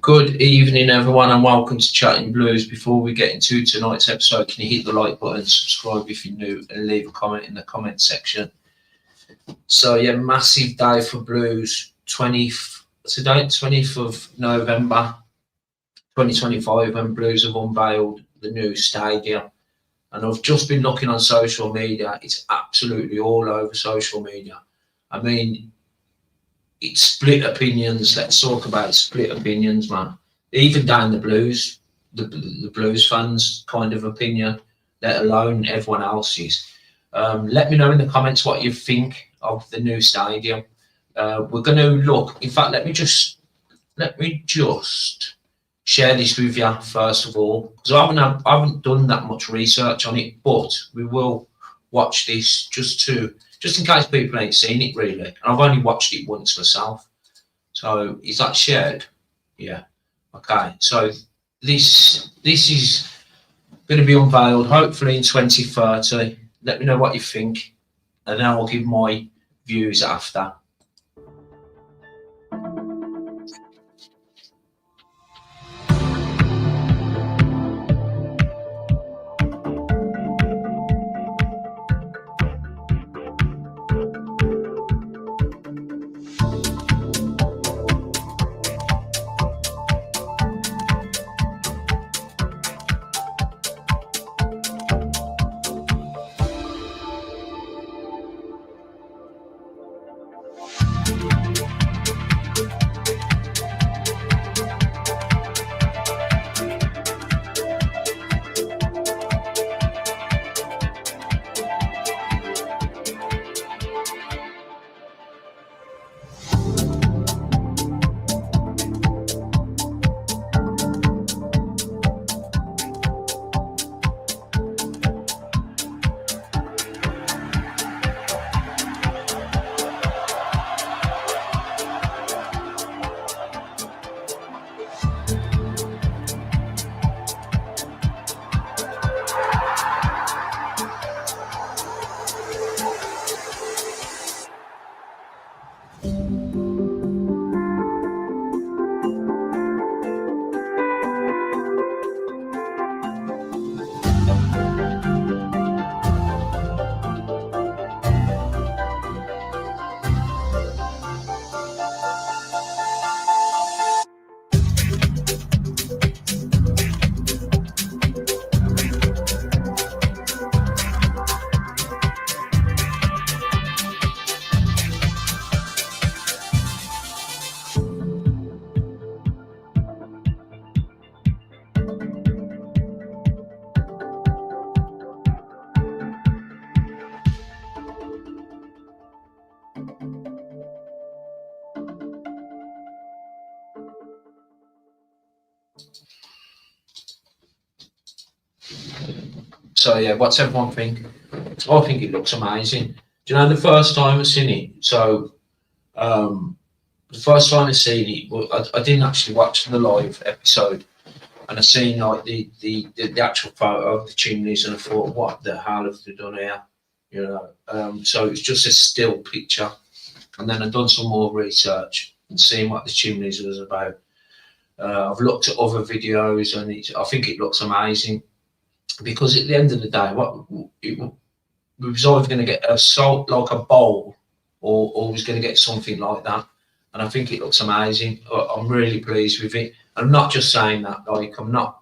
Good evening, everyone, and welcome to Chatting Blues. Before we get into tonight's episode, can you hit the like button, subscribe if you're new, and leave a comment in the comment section. So, yeah, massive day for Blues. 20th of November 2025, when Blues have unveiled the new stadium. And I've just been looking on social media. It's absolutely all over social media. I mean, it's split opinions. Let's talk about split opinions, man. Even down the Blues, the Blues fans' kind of opinion, let alone everyone else's. Let me know in the comments what you think of the new stadium. We're going to look. In fact, let me just share this with you first of all, because I haven't done that much research on it, but we will watch this just in case people ain't seen it really. And I've only watched it once myself. So is that shared? Yeah. Okay. So this is going to be unveiled hopefully in 2030. Let me know what you think, and then I'll give my views after. So yeah, what's everyone think? I think it looks amazing. Do you know the first time I seen it? So the first time I seen it, well, I didn't actually watch the live episode, and I seen like the actual photo of the chimneys, and I thought, what the hell have they done here? You know, so it's just a still picture, and then I've done some more research and seen what the chimneys was about. I've looked at other videos, and I think it looks amazing. Because at the end of the day, we was either going to get a salt like a bowl, or was going to get something like that, and I think it looks amazing. I'm really pleased with it. I'm not just saying that. Like, I'm not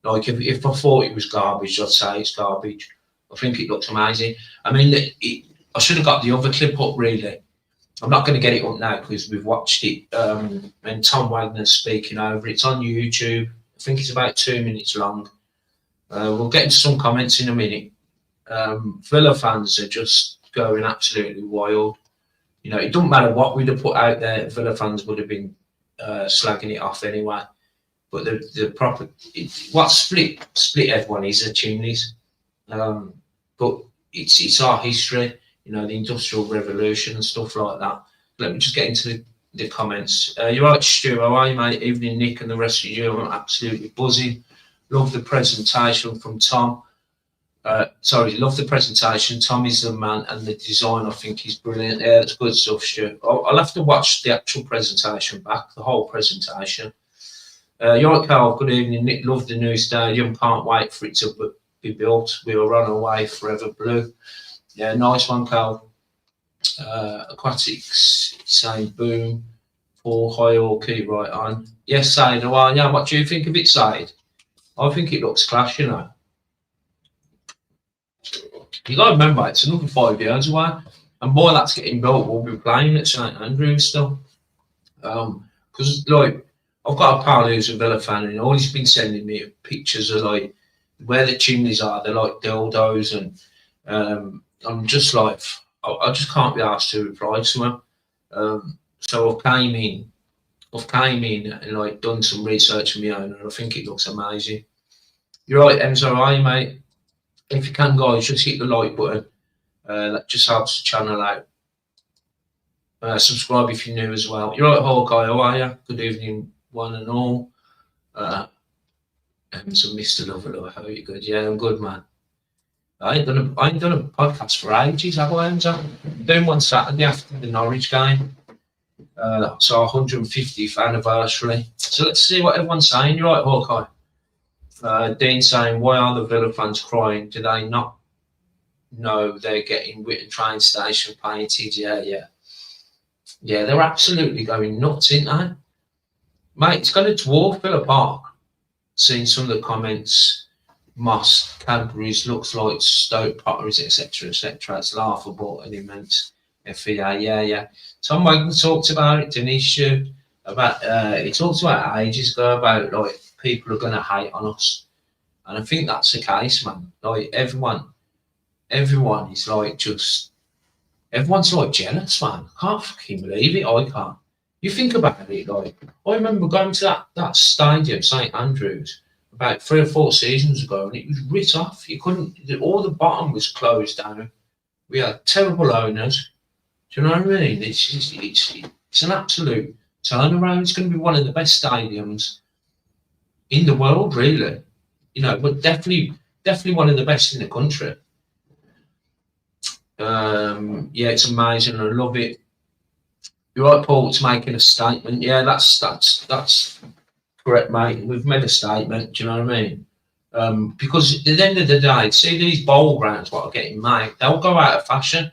like, if I thought it was garbage, I'd say it's garbage. I think it looks amazing. I mean, I should have got the other clip up really. I'm not going to get it up now because we've watched it. And Tom Wagner's speaking over it. It's on YouTube. I think it's about 2 minutes long. We'll get into some comments in a minute. Villa fans are just going absolutely wild. You know, it doesn't matter what we'd have put out there, Villa fans would have been slagging it off anyway. But what split everyone is the chimneys. But it's our history, you know, the Industrial Revolution and stuff like that. Let me just get into the comments. You're right, Stu. How are you, mate? Evening, Nick, and the rest of you. I'm absolutely buzzing. Love the presentation from Tom. Love the presentation. Tom is the man, and the design I think is brilliant. Yeah, it's good stuff, Stu. I'll have to watch the actual presentation back, the whole presentation. You're right, Carl. Good evening, Nick. Love the new stadium. Can't wait for it to be built. We will run away forever blue. Yeah, nice one, Carl. Aquatics saying boom. Paul Hoyle, keep right on. Yes, Said. Well, yeah, what do you think of it, Said? I think it looks clash, you know. You got to remember, it's another 5 years away. And boy, that's getting built. We'll be playing at St Andrews still. Because, like, I've got a pal who's a Villa fan, and all he's been sending me pictures of, like, where the chimneys are. They're like dildos, and I'm just like, I just can't be asked to reply to him. So I've came in and like done some research on my own, and I think it looks amazing. You're right, Enzo, right, mate. If you can, guys, just hit the like button. That just helps the channel out. Subscribe if you're new as well. You're right, Hawkeye, how are you? Good evening, one and all. Enzo, Mr. Lover, how are you? Good? Yeah, I'm good, man. I ain't done a podcast for ages, have I, Enzo? I'm doing one Saturday after the Norwich game. So 150th anniversary. So let's see what everyone's saying. You're right, Hawkeye. Dean saying, why are the Villa fans crying? Do they not know they're getting Whitton train station painted? Yeah, they're absolutely going nuts, ain't they? Mate, it's going to dwarf Villa Park. Seeing some of the comments, Moss, Cadbury's looks like Stoke Potteries, etc., etc. It's laughable and immense. FEA, yeah. Tom Wagner talked about it, didn't he? About he talked about ages ago about like people are going to hate on us, and I think that's the case, man. Like everyone is like everyone's like jealous, man. I can't fucking believe it. I can't. You think about it, like I remember going to that stadium, St Andrews, about 3 or 4 seasons ago, and it was writ off. You couldn't. All the bottom was closed down. We had terrible owners. Do you know what I mean? It's an absolute turnaround. It's going to be one of the best stadiums in the world, really. You know, but definitely one of the best in the country. Yeah, it's amazing. I love it. You're right, Paul. It's making a statement. Yeah, that's correct, mate. We've made a statement. Do you know what I mean? Because at the end of the day, see these bowl grounds, what are getting made, they'll go out of fashion.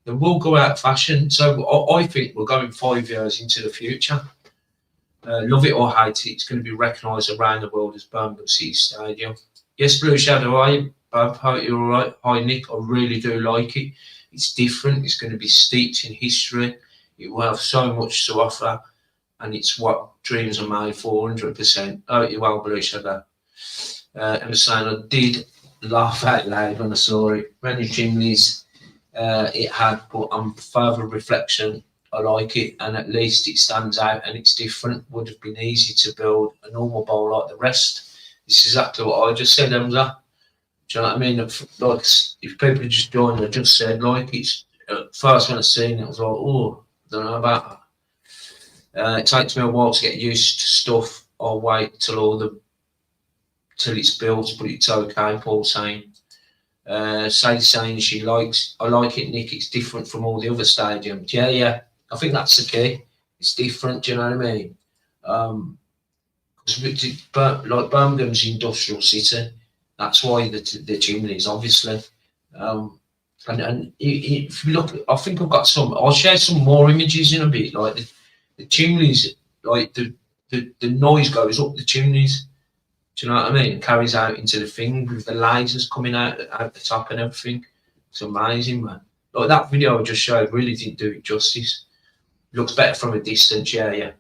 They will go out of fashion. So I think we're going 5 years into the future. Love it or hate it, it's going to be recognised around the world as Birmingham City Stadium. Yes, Blue Shadow, are you? Bob, hope you're all right. Hi, Nick. I really do like it. It's different. It's going to be steeped in history. It will have so much to offer, and it's what dreams are made for, 100%. Oh, you well, Blue Shadow. I'm saying I did laugh out loud when I saw it. Many chimneys. It had, but on further reflection, I like it, and at least it stands out and it's different. Would have been easy to build a normal bowl like the rest. This is exactly what I just said, Emza. Do you know what I mean? Like, if people had just joined, I just said, like, it's first when I seen it, I was like, oh, I don't know about that. It takes me a while to get used to stuff. I'll wait till it's built, but it's okay. Paul saying. Sadie saying I like it, Nick. It's different from all the other stadiums. Yeah. I think that's the key. It's different. Do you know what I mean? Like Birmingham's industrial city. That's why the chimneys, obviously. And if you look, I think I've got some. I'll share some more images in a bit. Like the chimneys, like the noise goes up the chimneys. Do you know what I mean? It carries out into the thing with the lasers coming out the top and everything. It's amazing, man. Like that video I just showed really didn't do it justice. It looks better from a distance, yeah.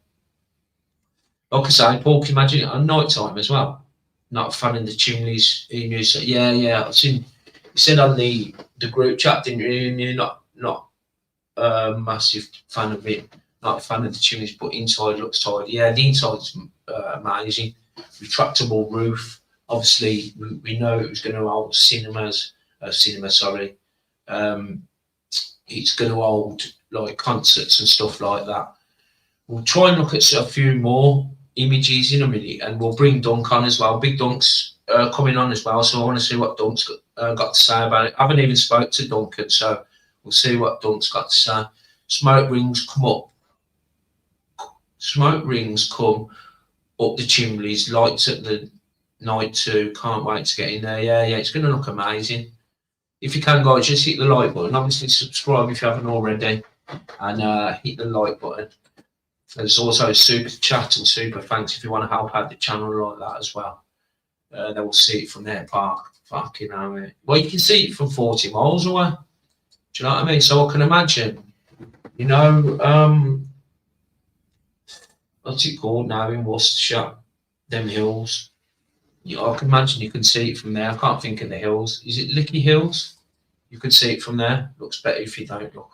Like I say, Paul, can you imagine it at night time as well? Not a fan of the chimneys. Yeah. I've seen. You said on the group chat, didn't you? You're not a massive fan of it. Not a fan of the chimneys, but inside looks tidy. Yeah, the inside's amazing. Retractable roof. Obviously, we know it was going to hold cinema. Sorry. It's going to hold like concerts and stuff like that. We'll try and look at a few more images in a minute, and we'll bring Duncan on as well. Big Dunk's coming on as well, so I want to see what Dunk's got to say about it. I haven't even spoke to Duncan, so we'll see what Dunk's got to say. Smoke rings come up. Smoke rings come up the chimneys, lights at the night too. Can't wait to get in there. Yeah, it's going to look amazing. If you can, guys, just hit the like button. Obviously, subscribe if you haven't already, and hit the like button. There's also a super chat and super thanks if you want to help out the channel like that as well. They will see it from their park. Fucking hell, mate. Well, you can see it from 40 miles away. Do you know what I mean? So I can imagine, you know, what's it called now in Worcestershire? Them hills. I can imagine you can see it from there. I can't think of the hills. Is it Licky Hills? You can see it from there. Looks better if you don't look.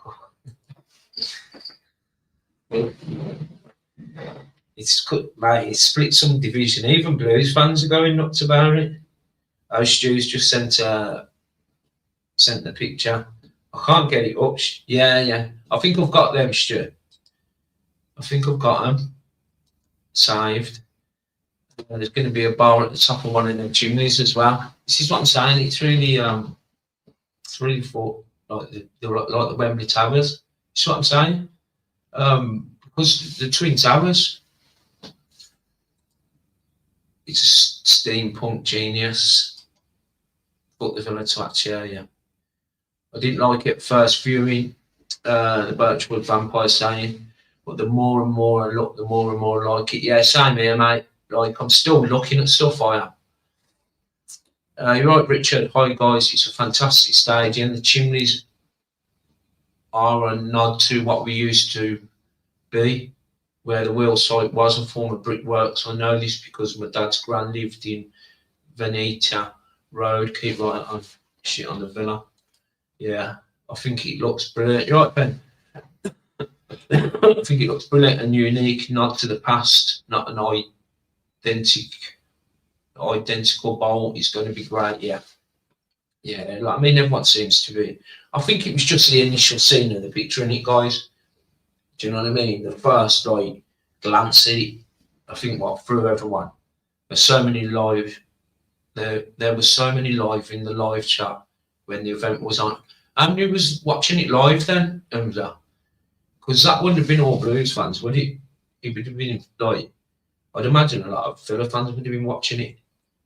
It's good, mate. It's split some division. Even Blues fans are going nuts about it. Oh, Stu's just sent the picture. I can't get it up. Yeah. I think I've got them, Stu. I think I've got them saved. There's going to be a bar at the top of one of them chimneys as well. This is what I'm saying. It's really for like the Wembley Towers. That's what I'm saying. Because the Twin Towers, it's a steampunk genius. Put the villa to actually, yeah. I didn't like it first viewing. The Birchwood Vampire saying, but the more and more I look, the more and more I like it. Yeah, same here, mate. Like, I'm still looking at stuff. I am. You're right, Richard. Hi, guys. It's a fantastic stadium. The chimneys are a nod to what we used to be, where the wheel site was a former brickworks. I know this because my dad's gran lived in Veneta Road. Keep right on shit on the villa. Yeah, I think it looks brilliant. You're right, Ben. I think it looks brilliant and unique, nod to the past, not an identical bowl. It's going to be great. Yeah. Like, I mean, everyone seems to be. I think it was just the initial scene of the picture, innit, guys? Do you know what I mean? The first like glance at it, I think what threw everyone. There's so many live. There was so many live in the live chat when the event was on. And who was watching it live then? Because that wouldn't have been all Blues fans, would it? It would have been like, I'd imagine a lot of Villa fans would have been watching it,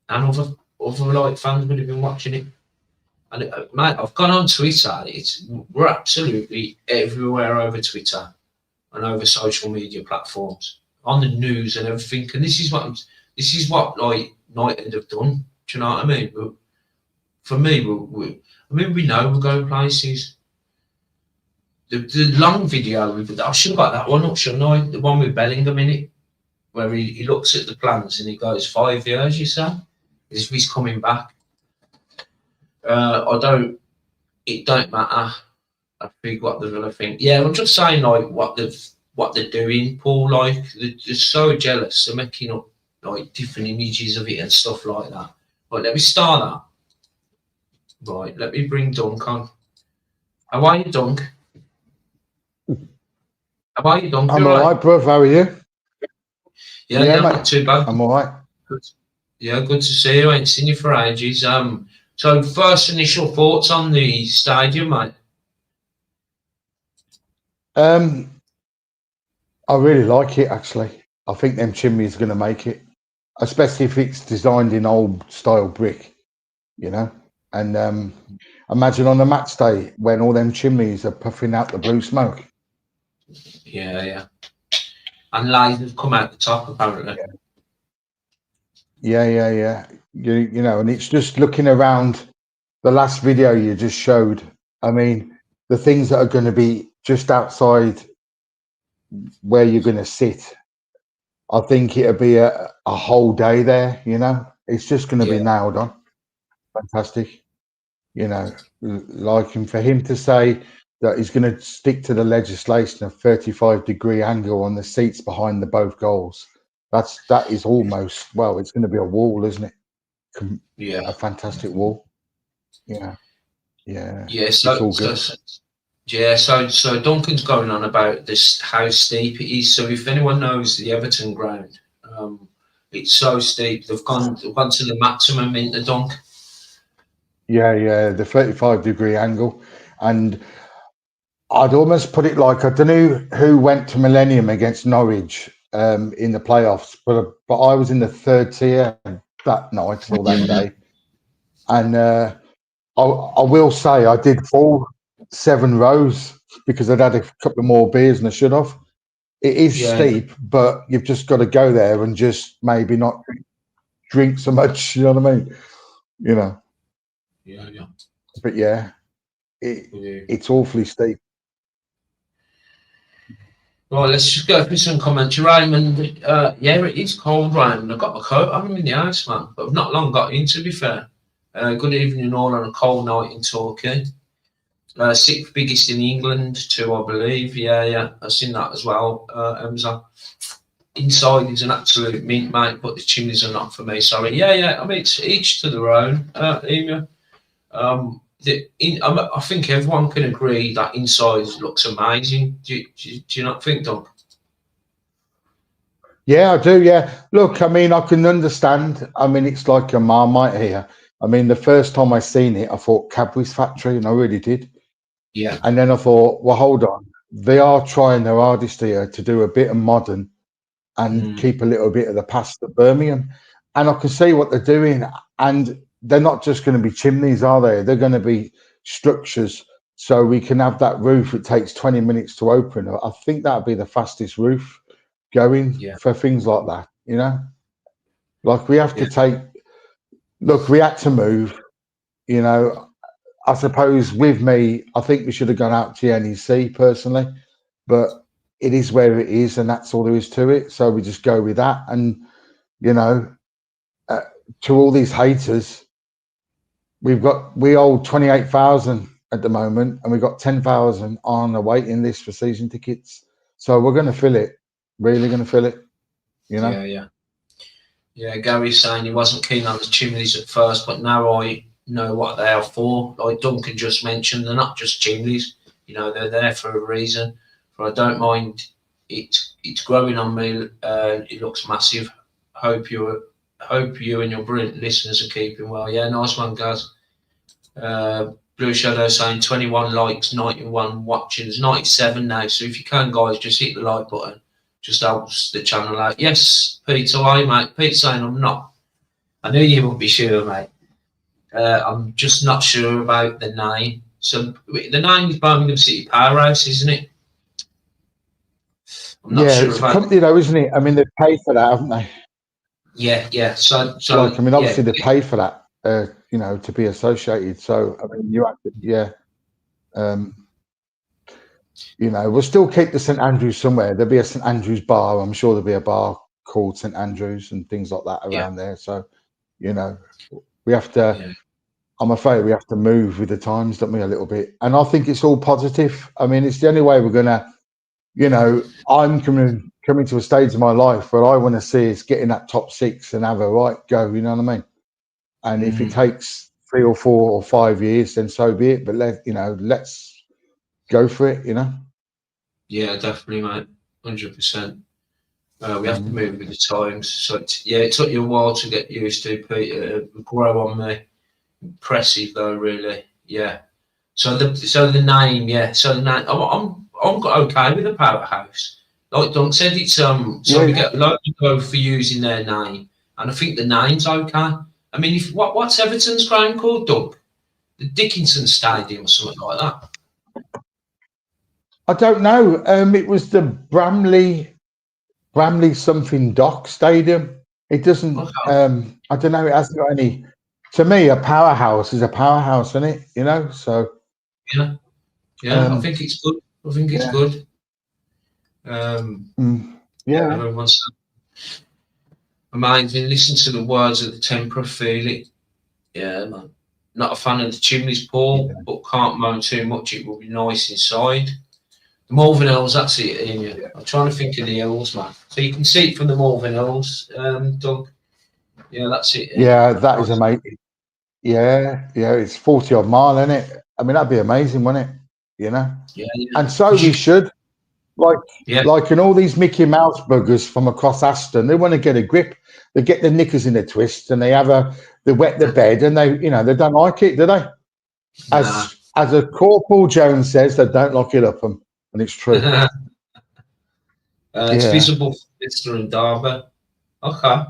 and other like fans would have been watching it. And mate, I've gone on Twitter. We're absolutely everywhere over Twitter and over social media platforms, on the news and everything. And this is what like United have done. Do you know what I mean? But for me, we know we're going places. The long video, I should have got that one up, shouldn't I? The one with Bellingham in it, where he looks at the plans and he goes, 5 years, you say? As if he's coming back. It don't matter, I think, what the Villa think. Yeah, I'm just saying, like, what they're doing, Paul. Like, they're so jealous. They're making up, like, different images of it and stuff like that. Right, let me start that. Right, let me bring Duncan. How are you, Dunk? How are you, Dunk? I'm all right, bruv. How are you? Yeah, not too bad. I'm all right. Good. Yeah, good to see you. I ain't seen you for ages. So first initial thoughts on the stadium, mate? I really like it, actually. I think them chimneys are going to make it, especially if it's designed in old style brick, you know. And imagine on a match day when all them chimneys are puffing out the blue smoke. Yeah. And lasers come out the top, apparently. Yeah. You know, and it's just looking around the last video you just showed. I mean, the things that are going to be just outside where you're going to sit, I think it'll be a whole day there, you know. It's just going to be nailed on. Fantastic. You know, like, and for him to say that he's going to stick to the legislation of 35-degree angle on the seats behind the both goals, that is almost, well, it's going to be a wall, isn't it? A fantastic wall. Yeah. So Duncan's going on about this, how steep it is. So if anyone knows the Everton ground, it's so steep. They've gone to the maximum in the Dunk. Yeah, the 35-degree angle. And I'd almost put it like, I don't know who went to Millennium against Norwich in the playoffs, but I was in the third tier that night or that day, and I will say I did fall 7 rows because I'd had a couple of more beers than I should have. It is steep, but you've just got to go there and just maybe not drink so much. You know what I mean? You know. Yeah. But yeah, it's awfully steep. Right, let's just go through some comments. Raymond, yeah, it is cold, Raymond. I've got my coat on, I'm in the house, man. But I've not long got in, to be fair. Good evening all on a cold night in Torquay. 6th biggest in England, too, I believe. Yeah, I've seen that as well. Inside is an absolute mint, mate, but the chimneys are not for me, sorry. Yeah, I mean, it's each to their own, Emu. I think everyone can agree that inside looks amazing. Do you not think, Duncan? Yeah, I do. Yeah. Look, I mean, I can understand. I mean, it's like a Marmite here. I mean, the first time I seen it, I thought Cadbury's factory, and I really did. Yeah. And then I thought, well, hold on. They are trying their hardest here to do a bit of modern and keep a little bit of the past of Birmingham. And I can see what they're doing. And they're not just going to be chimneys, are they? They're going to be structures. So we can have that roof. It takes 20 minutes to open. I think that'd be the fastest roof going for things like that, you know? Like we have to take, look, we had to move, you know. I suppose with me, I think we should have gone out to NEC personally, but it is where it is, and that's all there is to it. So we just go with that. And, you know, to all these haters, we hold 28,000 at the moment, and we've got 10,000 on a waiting list for season tickets. So we're going to fill it, really going to fill it, you know? Yeah, Gary's saying he wasn't keen on the chimneys at first, but now I know what they are for. Like Duncan just mentioned, they're not just chimneys. You know, they're there for a reason. But I don't mind. It's growing on me. It looks massive. Hope you and your brilliant listeners are keeping well. Yeah, nice one, guys. Blue Shadow saying 21 likes, 91 watching. There's 97 now. So if you can, guys, just hit the like button. Just helps the channel out. Yes, Peter, hi, mate. Peter saying I'm not. I knew you wouldn't be sure, mate. I'm just not sure about the name. So the name is Birmingham City Powerhouse, isn't it? I'm not sure it's about a company though, isn't it? I mean, they've paid for that, haven't they? Yeah. So like, I mean, obviously they paid for that, you know, to be associated. So I mean, you have to, you know, we'll still keep the St Andrews somewhere. There'll be a St Andrews bar. I'm sure there'll be a bar called St Andrews and things like that around there. So, you know, we have to. I'm afraid we have to move with the times, don't we, a little bit? And I think it's all positive. I mean, it's the only way we're gonna. You know, I'm coming to a stage of my life where I want to see us get in that top 6 and have a right go. You know what I mean? And if it takes 3 or 4 or 5 years, then so be it. But let's go for it. You know? Yeah, definitely, mate. 100%. We have to move with the times. So it took you a while to get used to, Peter. Grow on me. Impressive though, really. Yeah. So the name, So the name, I'm okay with the Powerhouse. Like Don said, it's we get loads of go for using their name, and I think the name's okay. I mean, what's Everton's ground called, Doug? The Dickinson Stadium or something like that. I don't know. It was the Bramley something Dock Stadium. It doesn't. I don't know. It hasn't got any. To me, a powerhouse is a powerhouse, isn't it? You know. So. Yeah. I think it's good. I think it's good. Everyone's amazing. Listen to the words of the Temper, feel it. Yeah, man. Not a fan of the chimneys, Paul, but can't moan too much. It will be nice inside. The Malvern Hills, that's it, Ian. I'm trying to think of the hills, man. So you can see it from the Malvern Hills, Doug. Yeah, that's it. Yeah, that is amazing. Yeah, it's 40 odd mile, isn't it? I mean, that'd be amazing, wouldn't it? You know? Yeah. And so we should. Like in all these Mickey Mouse buggers from across Aston, they want to get a grip. They get the knickers in a twist and they wet the bed and they don't like it, do they? As a Corporal Jones says, they don't lock it up them. And it's true. It's visible from Leicester and Derby. Okay.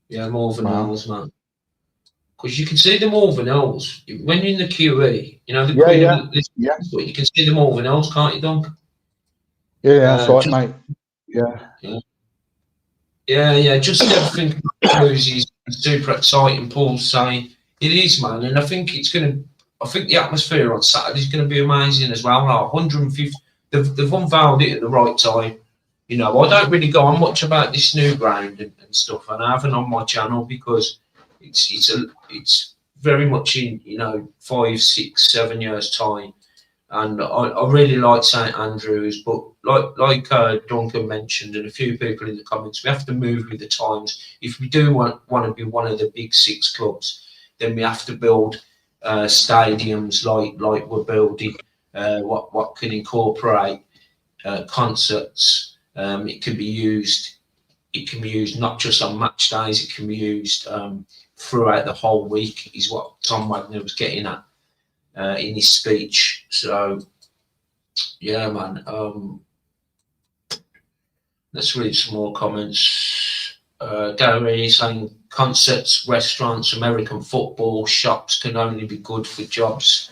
Yeah, Morven Wow. Hills, man. Because you can see the Morven Hills when you're in the QE. You know the Yeah, Queen of yeah, Elizabeth, yeah, but you can see the Morven Hills, can't you, Duncan? yeah. That's right, Just mate. Yeah. yeah, yeah. Just everything is super exciting. Paul's saying it is, man, and I think it's gonna. I think the atmosphere on Saturday is going to be amazing as well. Like 150, they've unveiled it at the right time. You know, I don't really go on much about this new ground and stuff, and I haven't on my channel because it's very much in 5, 6, 7 years time, and I really like St Andrews, but like Duncan mentioned and a few people in the comments, we have to move with the times. If we do want to be one of the big 6 clubs, then we have to build stadiums like we're building, what can incorporate concerts. It can be used. It can be used not just on match days. It can be used throughout the whole week. Is what Tom Wagner was getting at in his speech. So yeah, man. Let's read some more comments. Gary saying concerts, restaurants, American football, shops can only be good for jobs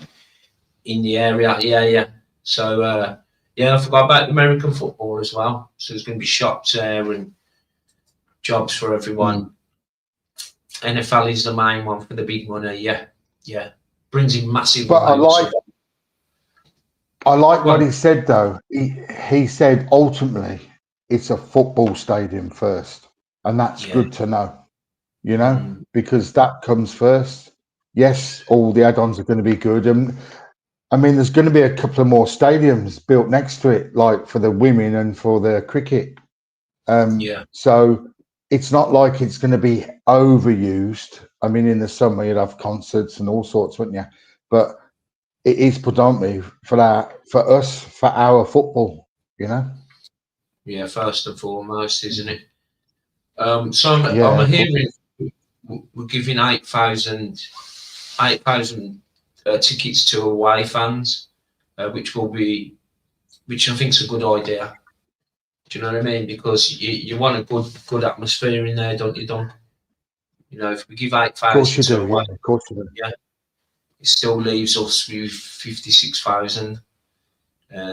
in the area. Yeah. So yeah, I forgot about American football as well. So there's going to be shops there and jobs for everyone. NFL is the main one for the big money. Yeah. Brings in massive But amounts. I like what he said though. He said ultimately it's a football stadium first, and that's good to know. Because that comes first. Yes, all the add-ons are going to be good, and I mean, there's going to be a couple of more stadiums built next to it, like for the women and for the cricket. So it's not like it's going to be overused. I mean, in the summer you'd have concerts and all sorts, wouldn't you? But it is predominantly for us, for our football. Yeah, first and foremost, isn't it? So I'm Yeah. hearing we're giving 8,000 tickets to away fans, which I think is a good idea. Do you know what I mean? Because you want a good atmosphere in there, don't you, Don? If we give Of course 8,000 you to do. away, Yeah, of course you do. it still leaves us with 56,000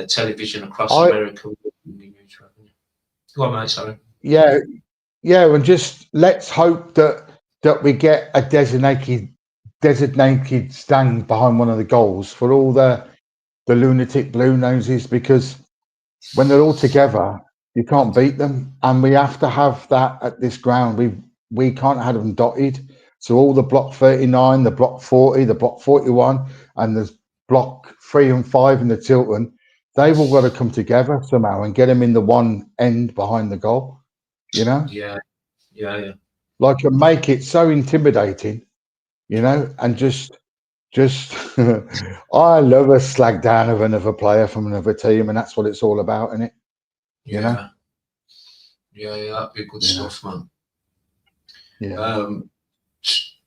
television across I America. Go on, mate. Sorry. yeah, and just let's hope that we get a designated stand behind one of the goals for all the lunatic blue noses, because when they're all together, you can't beat them, and we have to have that at this ground. We can't have them dotted. So all the block 39, the block 40, the block 41, and there's block 3 and 5 in the Tilton. They've all got to come together somehow and get them in the one end behind the goal. Yeah. Like, and make it so intimidating, and just I love a slag down of another player from another team, and that's what it's all about, isn't it? Yeah, that'd be good stuff, man. Yeah.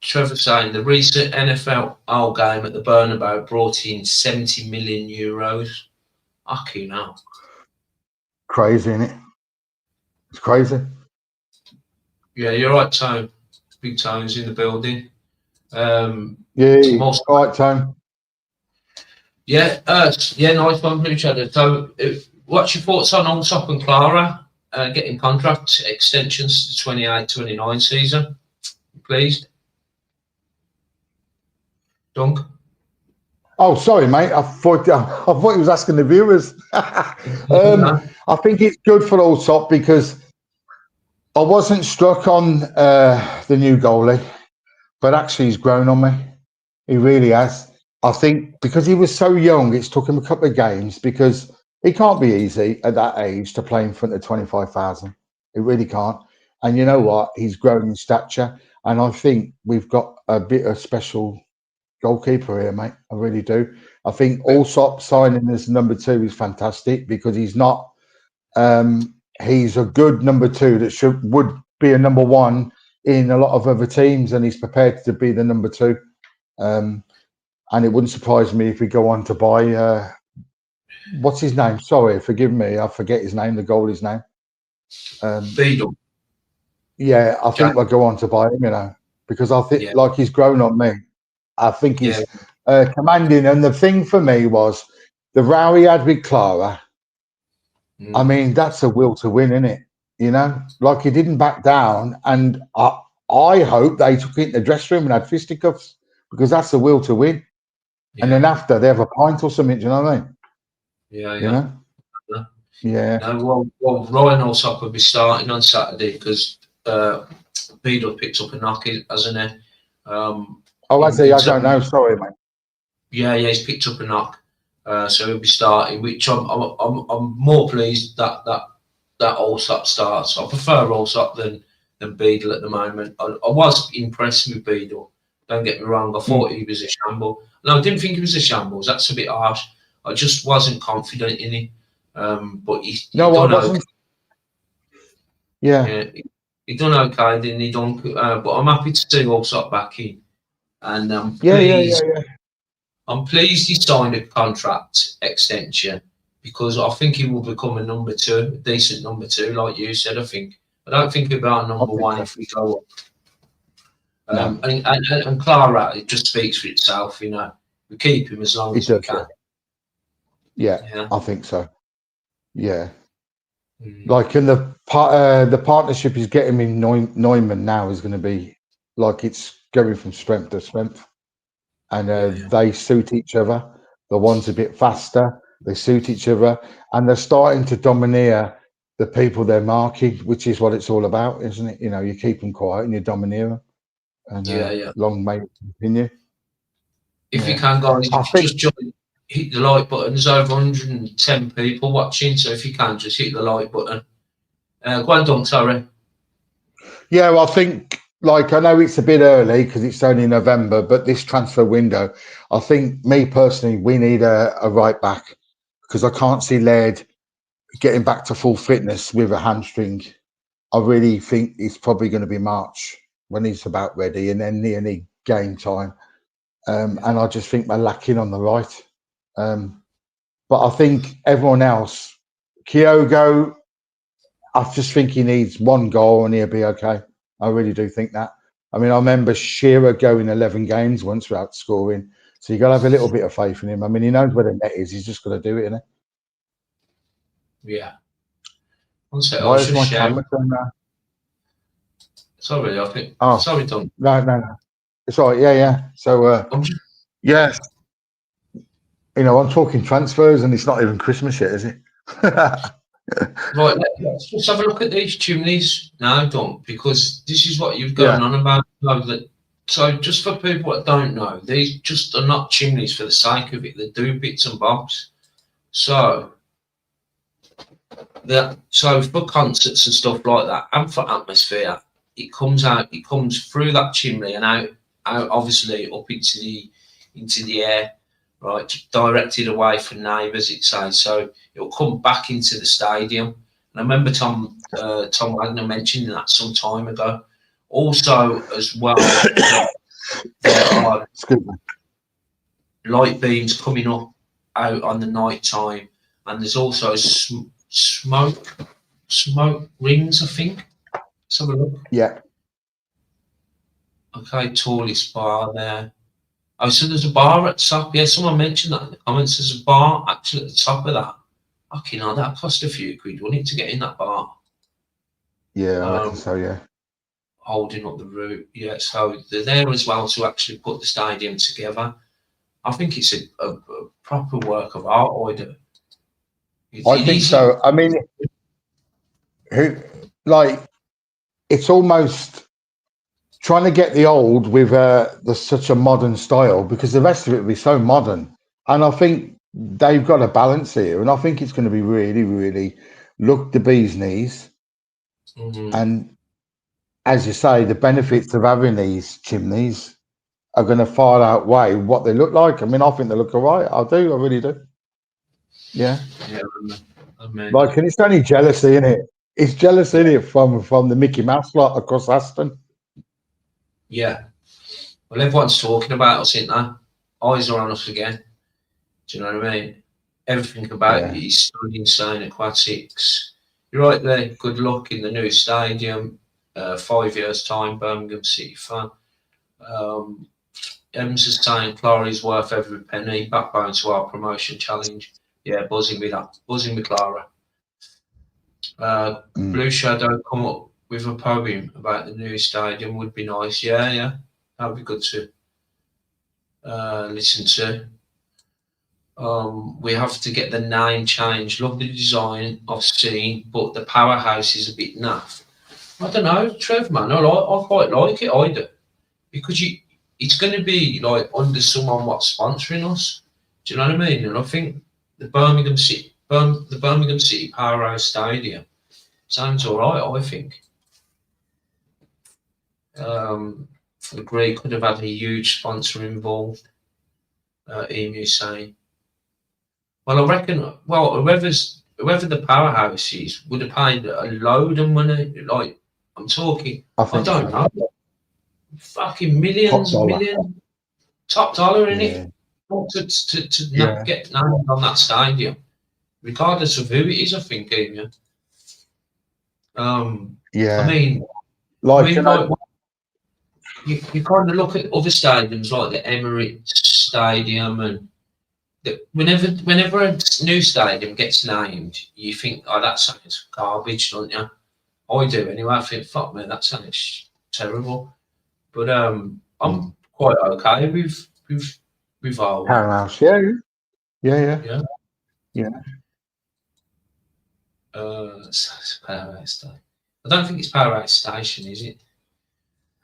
Trevor saying the recent NFL game at the Bernabeu brought in 70 million euros. Fucking hell. Crazy, isn't it? It's crazy. Yeah, you're right, Tone. Big Tone's in the building. Yeah, right, Tone. Yeah, nice one, Blue Cheddar. So, what's your thoughts on Allsop and Clara getting contract extensions to 28-29 season? Please, Dunk. Oh, sorry, mate. I thought he was asking the viewers. I think it's good for Allsop because I wasn't struck on the new goalie, but actually he's grown on me. He really has. I think because he was so young, it's took him a couple of games, because it can't be easy at that age to play in front of 25,000. It really can't. And you know what? He's grown in stature. And I think we've got a bit of special goalkeeper here, mate. I really do. I think Allsop signing as number 2 is fantastic, because he's not. He's a good number 2 that would be a number 1 in a lot of other teams, and he's prepared to be the number 2. And it wouldn't surprise me if we go on to buy what's his name? Sorry, forgive me, I forget his name. The goalie's name. Beadle. Yeah, I Jack. think we'll go on to buy him, because I think Yeah. like he's grown on me. I think Yeah. he's commanding. And the thing for me was the row he had with Clara. I mean, that's a will to win, isn't it? Like he didn't back down. And I hope they took it in the dressing room and had fisticuffs, because that's a will to win. Yeah. And then after they have a pint or something, do you know what I mean? Yeah. You know? Yeah. No, well, Ryan Allsop will be starting on Saturday because Beadle picked up a knock, hasn't he? Oh, I in, see. in I don't know. Sorry, mate. Yeah, he's picked up a knock, so he'll be starting. Which I'm more pleased that Allsop starts. I prefer Allsop than Beadle at the moment. I was impressed with Beadle. Don't get me wrong. I thought he was a shambles. No, I didn't think he was a shambles. That's a bit harsh. I just wasn't confident in him. But he No, I done okay. wasn't. Yeah. Yeah, he done okay, didn't he, Duncan? But I'm happy to see Allsop back in, and Yeah. I'm pleased he signed a contract extension because I think he will become a number two, a decent number two, like you said. I don't think he'll be our I number think one so. if we go up. No, And Clara, it just speaks for itself, We keep him as long it as we does. can. Yeah, I think so. Yeah. Mm. Like in the partnership he's getting in Neumann now is going to be like it's going from strength to strength, and they suit each other. The one's a bit faster, they suit each other, and they're starting to domineer the people they're marking, which is what it's all about, isn't it? You keep them quiet and you domineer them, and long may it continue. If you can, guys, I if you think, just join, hit the like button. There's over 110 people watching, so if you can, just hit the like button. Go on, Dunk, sorry. yeah, well, I think, like, I know it's a bit early because it's only November, but this transfer window, I think, me personally, we need a right back, because I can't see Laird getting back to full fitness with a hamstring. I really think it's probably going to be March when he's about ready, and then nearly game time. And I just think we're lacking on the right. But I think everyone else, Kyogo, I just think he needs one goal and he'll be okay. I really do think that. I mean, I remember Shearer going 11 games once without scoring. So you got to have a little bit of faith in him. I mean, he knows where the net is. He's just got to do it, innit? Yeah. One sec, I Why was is just my sharing. camera done now? Sorry, I think. Oh, Sorry, Don. no. It's all right. Yeah. So, I'm just, yeah, I'm talking transfers and it's not even Christmas yet, is it? right, let's just have a look at these chimneys now, Don, because this is what you've Yeah. gone on about. So, just for people that don't know, these just are not chimneys for the sake of it. They do bits and bobs. So, for concerts and stuff like that, and for atmosphere, it comes through that chimney and out obviously up into the air, right, directed away from neighbours, it says. So it'll come back into the stadium. And I remember Tom Wagner mentioning that some time ago. Also, as well, there are light beams coming up out on the night time, and there's also smoke rings, I think. Let's have a look. Yeah. Okay, tallest bar there. Oh, so there's a bar at the top. Yeah, someone mentioned that in the comments. There's a bar actually at the top of that. Okay, now that cost a few quid, wouldn't it, to get in that bar? Yeah, I reckon so, yeah. Holding up the route. Yeah, so they're there as well to actually put the stadium together. I think it's a proper work of art, I do. I think so. I mean, it's almost trying to get the old with such a modern style, because the rest of it will be so modern. And I think they've got a balance here. And I think it's going to be really, really look the bee's knees. Mm-hmm. And as you say, the benefits of having these chimneys are going to far outweigh what they look like. I mean, I think they look all right. I really do. Yeah. Yeah, I mean, like, and it's only jealousy, isn't it? It's jealousy, isn't it, from the Mickey Mouse lot across Aston. Yeah. Well, everyone's talking about us, isn't they? Eyes are on us again. Do you know what I mean? Everything about it is insane aquatics. You're right there. Good luck in the new stadium. 5 years time, Birmingham City fan. Ems is saying Clary's worth every penny. Backbone to our promotion challenge. Yeah, buzzing with that. Buzzing with Clara. Blue Shadow come up with a poem about the new stadium would be nice. Yeah. That'd be good to listen to. We have to get the name changed. Love the design I've seen, but the powerhouse is a bit naff. I don't know, Trev, man. I quite like it. I do, because it's going to be like under someone what's sponsoring us. Do you know what I mean? And I think the Birmingham City Powerhouse Stadium sounds all right. I think. Agree. Could have had a huge sponsor involved. Emu saying. Well, I reckon. Well, whoever the powerhouse is would have paid a load of money. Like I'm talking. I don't know. Fucking millions, top dollar in it. To get named on that stadium, regardless of who it is. I think, even. I mean, you kind of look at other stadiums like the Emirates Stadium, and whenever a new stadium gets named, you think, oh, that sounds garbage, don't you? I do anyway. I think, fuck me, that sounds terrible. But I'm quite okay with our Powerhouse. Yeah. Powerhouse Day. I don't think it's Powerhouse Station, is it?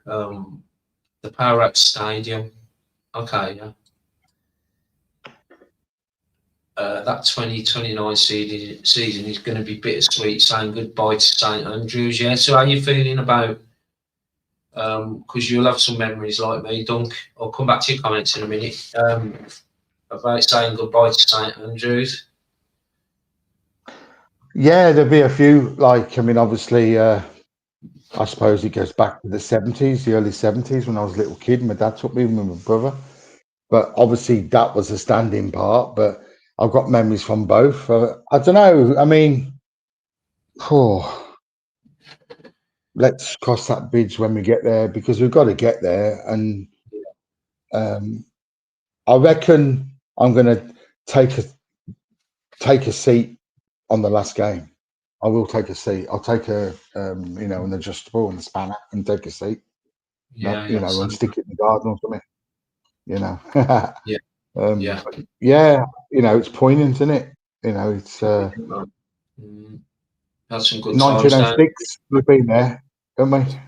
The Powerhouse Stadium. Okay, yeah. That 2029 season is going to be bittersweet, saying goodbye to St Andrews. Yeah. So how are you feeling about? Because you'll have some memories like me, Dunk. I'll come back to your comments in a minute. About saying goodbye to St Andrews. Yeah, there'll be a few. Like, I mean, obviously, I suppose it goes back to the 70s, the early 70s, when I was a little kid. My dad took me with my brother. But obviously, that was a standing part. But I've got memories from both. I don't know. I mean, let's cross that bridge when we get there, because we've got to get there. And I reckon I'm going to take a seat on the last game. I will take a seat. I'll take an adjustable and a spanner and take a seat. And stick it in the garden or something. It's poignant, isn't it? It's that's some good 1906. We've been there, haven't we?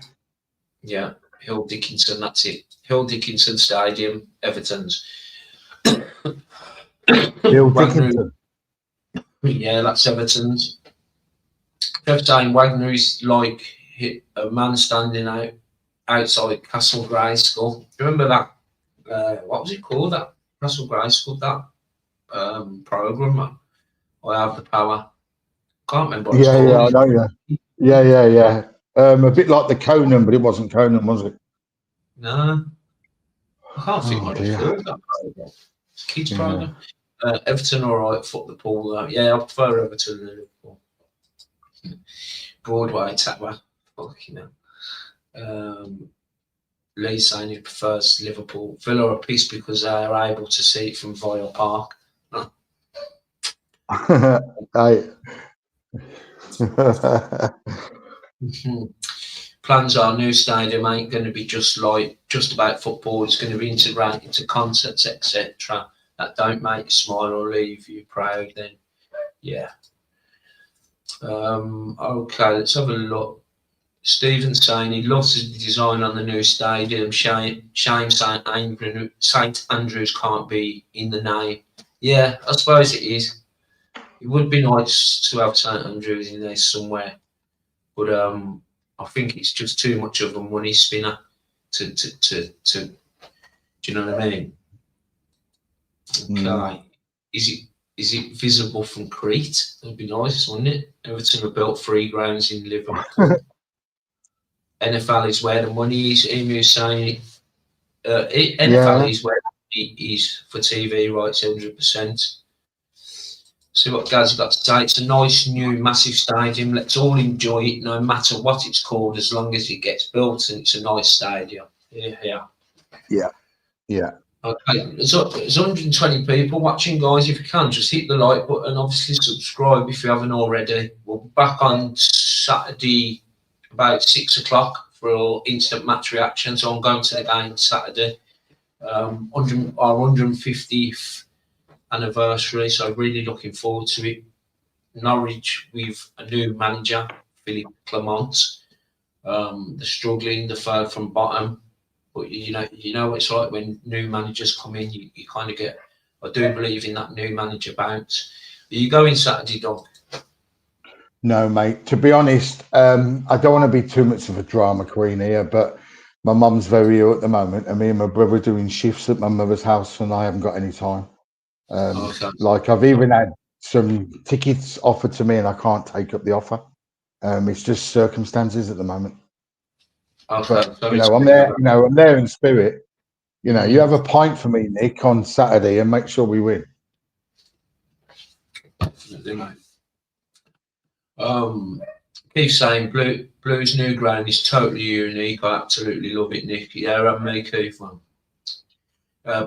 Yeah, Hill Dickinson. That's it. Hill Dickinson Stadium, Everton's. Hill Dickinson. Yeah, that's Everton's. Every time Wagner is like a man standing outside Castle Grey School. Remember that? What was it called? That Castle Grey School. That program. I have the power. Can't remember what it's called. Yeah, I know. Yeah. A bit like the Conan, but it wasn't Conan, was it? No, I can't think what it's called. That program. Kids program. Everton, all right. Football. Yeah, I prefer Everton than Liverpool. Broadway, Tapper. Fucking hell. Lee saying he prefers Liverpool. Villa are pissed because they are able to see it from Vile Park. Plans are new stadium ain't going to be just about football. It's going to be integrated into concerts, etc. That don't make you smile or leave you proud. Then, yeah. Okay, let's have a look. Stephen's saying he loves the design on the new stadium. Shame St Andrews can't be in the name. Yeah, I suppose it is. It would be nice to have St Andrews in there somewhere, but I think it's just too much of a money spinner to do you know what I mean? Okay. Is it visible from Crete? That'd be nice, wouldn't it? Everton have built 3 grounds in Liverpool. NFL is where the money is. Emu saying NFL is where the money is for TV rights, 100%. see what Gaz got to say. It's a nice new massive stadium. Let's all enjoy it, no matter what it's called, as long as it gets built and it's a nice stadium. Yeah. Yeah. Okay, there's 120 people watching, guys. If you can, just hit the like button. Obviously, subscribe if you haven't already. We'll be back on Saturday about 6 o'clock for our instant match reaction. So I'm going to the game Saturday. Our 150th anniversary, so really looking forward to it. Norwich with a new manager, Philippe Clement. They're struggling, the third from bottom, but you know what it's like when new managers come in. You kind of get. I do believe in that new manager bounce. Are you going Saturday, Doug? No, mate. To be honest, I don't want to be too much of a drama queen here, but my mum's very ill at the moment, and me and my brother are doing shifts at my mother's house, and I haven't got any time. Okay. Like I've even had some tickets offered to me, and I can't take up the offer. It's just circumstances at the moment. Okay. But So you know, I'm there. You know, I'm there in spirit. You know, you Mm. have a pint for me, Nick, on Saturday, and make sure we win. Definitely, mate. Keith saying Blue's new ground is totally unique. I absolutely love it, Nick. Yeah, and me, Keith, man.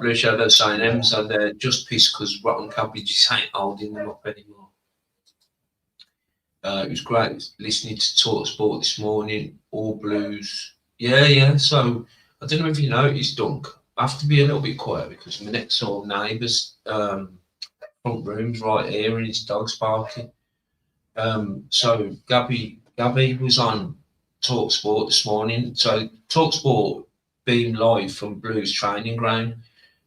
Blue Shadow saying M's are there just pissed because rotten cabbages ain't holding them up anymore. It was great listening to Talk Sport this morning. All Blues. Yeah. So I don't know if you noticed, Dunk. I have to be a little bit quiet because my next door neighbour's front room's right here and his dog's barking. So Gabby was on Talk Sport this morning. So Talk Sport being live from Blues training ground,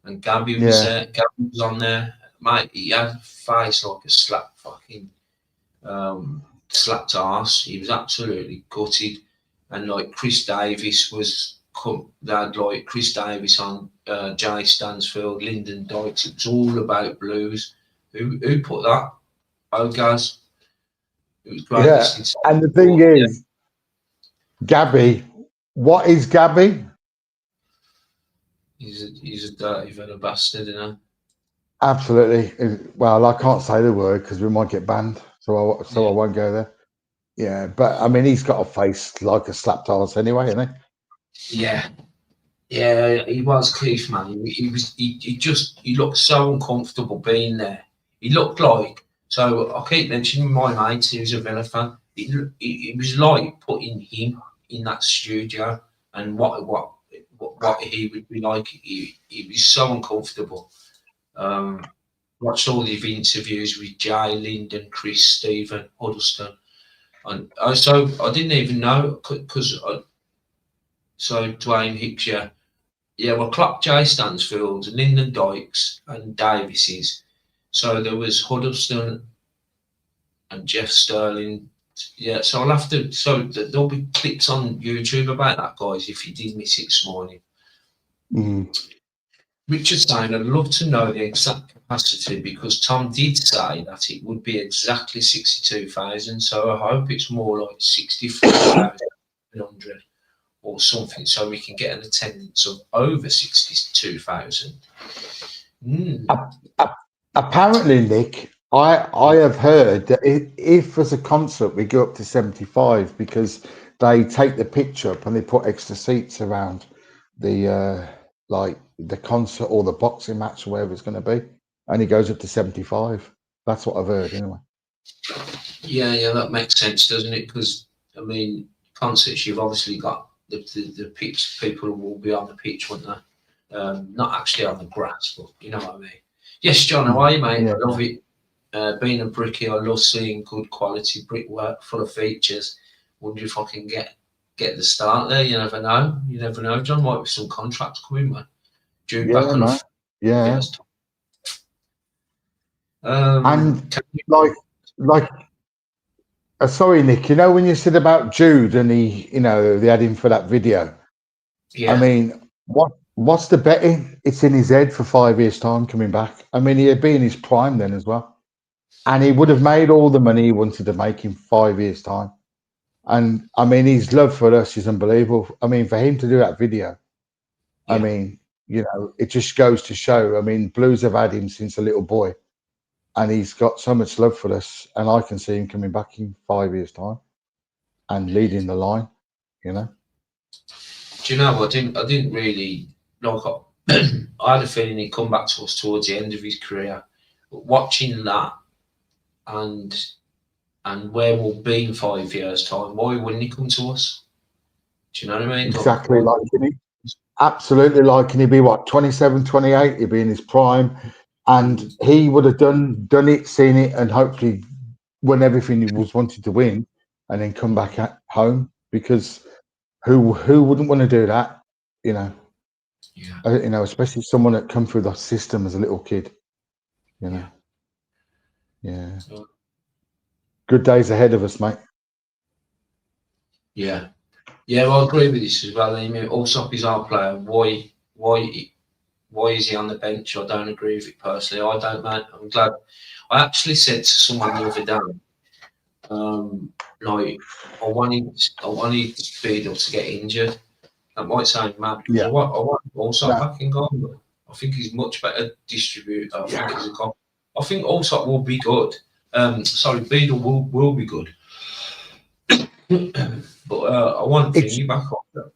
and Gabby was there. Gabby was on there. Mate, he had a face like a slapped arse. He was absolutely gutted, and like Chris Davis they had like Chris Davis on, Jay Stansfield, Lyndon Dykes. It was all about Blues. Who put that? Oh, guys. It was great listening to And the thing is, Gabby, what is Gabby? He's a dirty little bastard, isn't he? Absolutely. Well, I can't say the word because we might get banned, so I won't go there. Yeah, but I mean, he's got a face like a slapped arse anyway, isn't he? Yeah, he was Keith, man. He looked so uncomfortable being there. He looked like, so I keep mentioning my mate who's a Villa fan. It was like putting him in that studio and what he would be like. He was so uncomfortable. Watched all the interviews with Jay, Lyndon, Chris, Stephen, Huddleston, and so I didn't even know because so Dwayne Hicks, well, Klopp, Jay Stansfield, Lyndon Dykes, and Davies. So there was Huddleston and Jeff Sterling. Yeah, so I'll have to. So there'll be clips on YouTube about that, guys. If you did miss it this morning. Richard saying, I'd love to know the exact capacity because Tom did say that it would be exactly 62,000. So I hope it's more like 64,100 or something, so we can get an attendance of over 62,000. Apparently, Nick, I have heard that if as a concert we go up to 75 because they take the pitch up and they put extra seats around the like the concert or the boxing match or wherever it's going to be, and it goes up to 75. That's what I've heard anyway. Yeah, that makes sense, doesn't it? Because I mean, concerts, you've obviously got the pitch. People will be on the pitch, won't they? Not actually on the grass, but you know what I mean. Yes, John, how are you, mate? Yeah. I love it. Being a brickie, I love seeing good quality brickwork full of features. Wonder if I can get the start there. You never know. John. Might be some contracts coming, man. Due back on man. Yeah. And like sorry, Nick, you know when you said about Jude and they had him for that video. Yeah. I mean, what's the betting? It's in his head for 5 years' time coming back. I mean, he'd be in his prime then as well. And he would have made all the money he wanted to make in 5 years' time. And I mean, his love for us is unbelievable. I mean, for him to do that video, I mean, it just goes to show. I mean, Blues have had him since a little boy. and he's got so much love for us, and I can see him coming back in 5 years' time and leading the line. You know. Do you know what? I didn't really like. I had a feeling he'd come back to us towards the end of his career. But watching that and where we'll be in 5 years' time, why wouldn't he come to us? Do you know what I mean? Exactly, like absolutely, like, can he be what, 27, 28? He'd be in his prime, and he would have done it, seen it, and hopefully won everything he was wanted to win, and then come back at home, because who wouldn't want to do that? You know, you know, especially someone that come through the system as a little kid. You know, yeah. Good days ahead of us, mate. Yeah, yeah. Well, I agree with this as well. I mean, Allsop is our player. Why is he on the bench? I don't agree with it personally. I don't, man. I'm glad. I actually said to someone the other day, like I wanted Beadle to get injured. That might sound mad because Yeah. I want Allsop No. back in goal. But I think he's much better distributor. I think he's a goal. I think Allsop will be good. Sorry, Beadle will be good. But I want Thingy back up.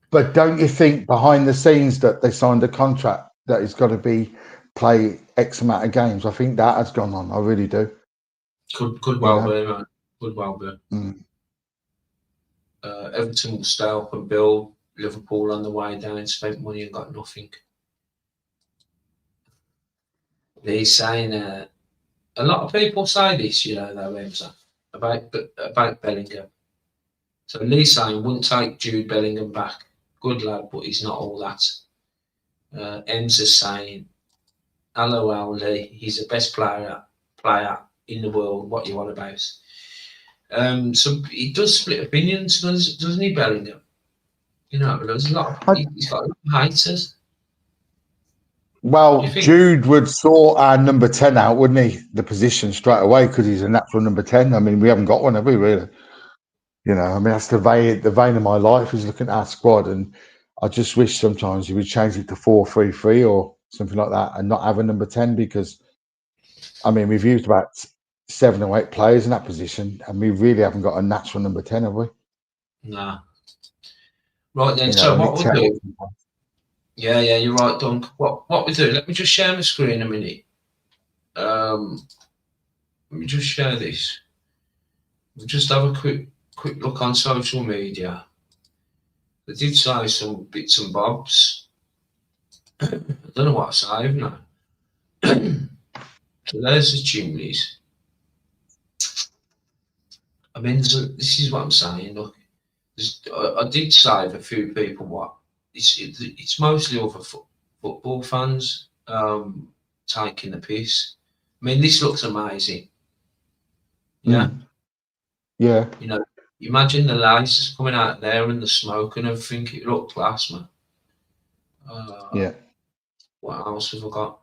But don't you think behind the scenes that they signed a contract that he's got to be play X amount of games? I think that has gone on. I really do. Could well be, man. Could well be. Mm. Everton will stay up and build. Liverpool on the way down, spent money and got nothing. He's saying a lot of people say this, you know, though, Emsa, about Bellingham. So Lee's saying wouldn't take Jude Bellingham back. Good lad, but he's not all that. Emsa's saying, LOL Lee, he's the best player in the world. What you want about? So he does split opinions, doesn't he, Bellingham? You know, there's a lot of, he's got a lot of haters. Well, Jude would sort our number 10 out, wouldn't he? The position straight away, because he's a natural number 10. I mean, we haven't got one, have we, really? You know, I mean, that's the vein of my life is looking at our squad, and I just wish sometimes he would change it to 4-3-3 or something like that and not have a number 10, because, I mean, we've used about 7 or 8 players in that position, and we really haven't got a natural number 10, have we? Nah. Right then, You so know, what we'll do. Yeah, you're right, Dunk. What we do, let me just share my screen a minute. Let me just share this. We'll just have a quick look on social media. They did say some bits and bobs. I don't know what to say now. So there's the chimneys. I mean, this is what I'm saying. Look, I did say to a few people what it's mostly other football fans taking the piss. I mean, this looks amazing. Yeah. Yeah. You know, imagine the lights coming out there and the smoke and everything. It looked class, man. Yeah. What else have I got?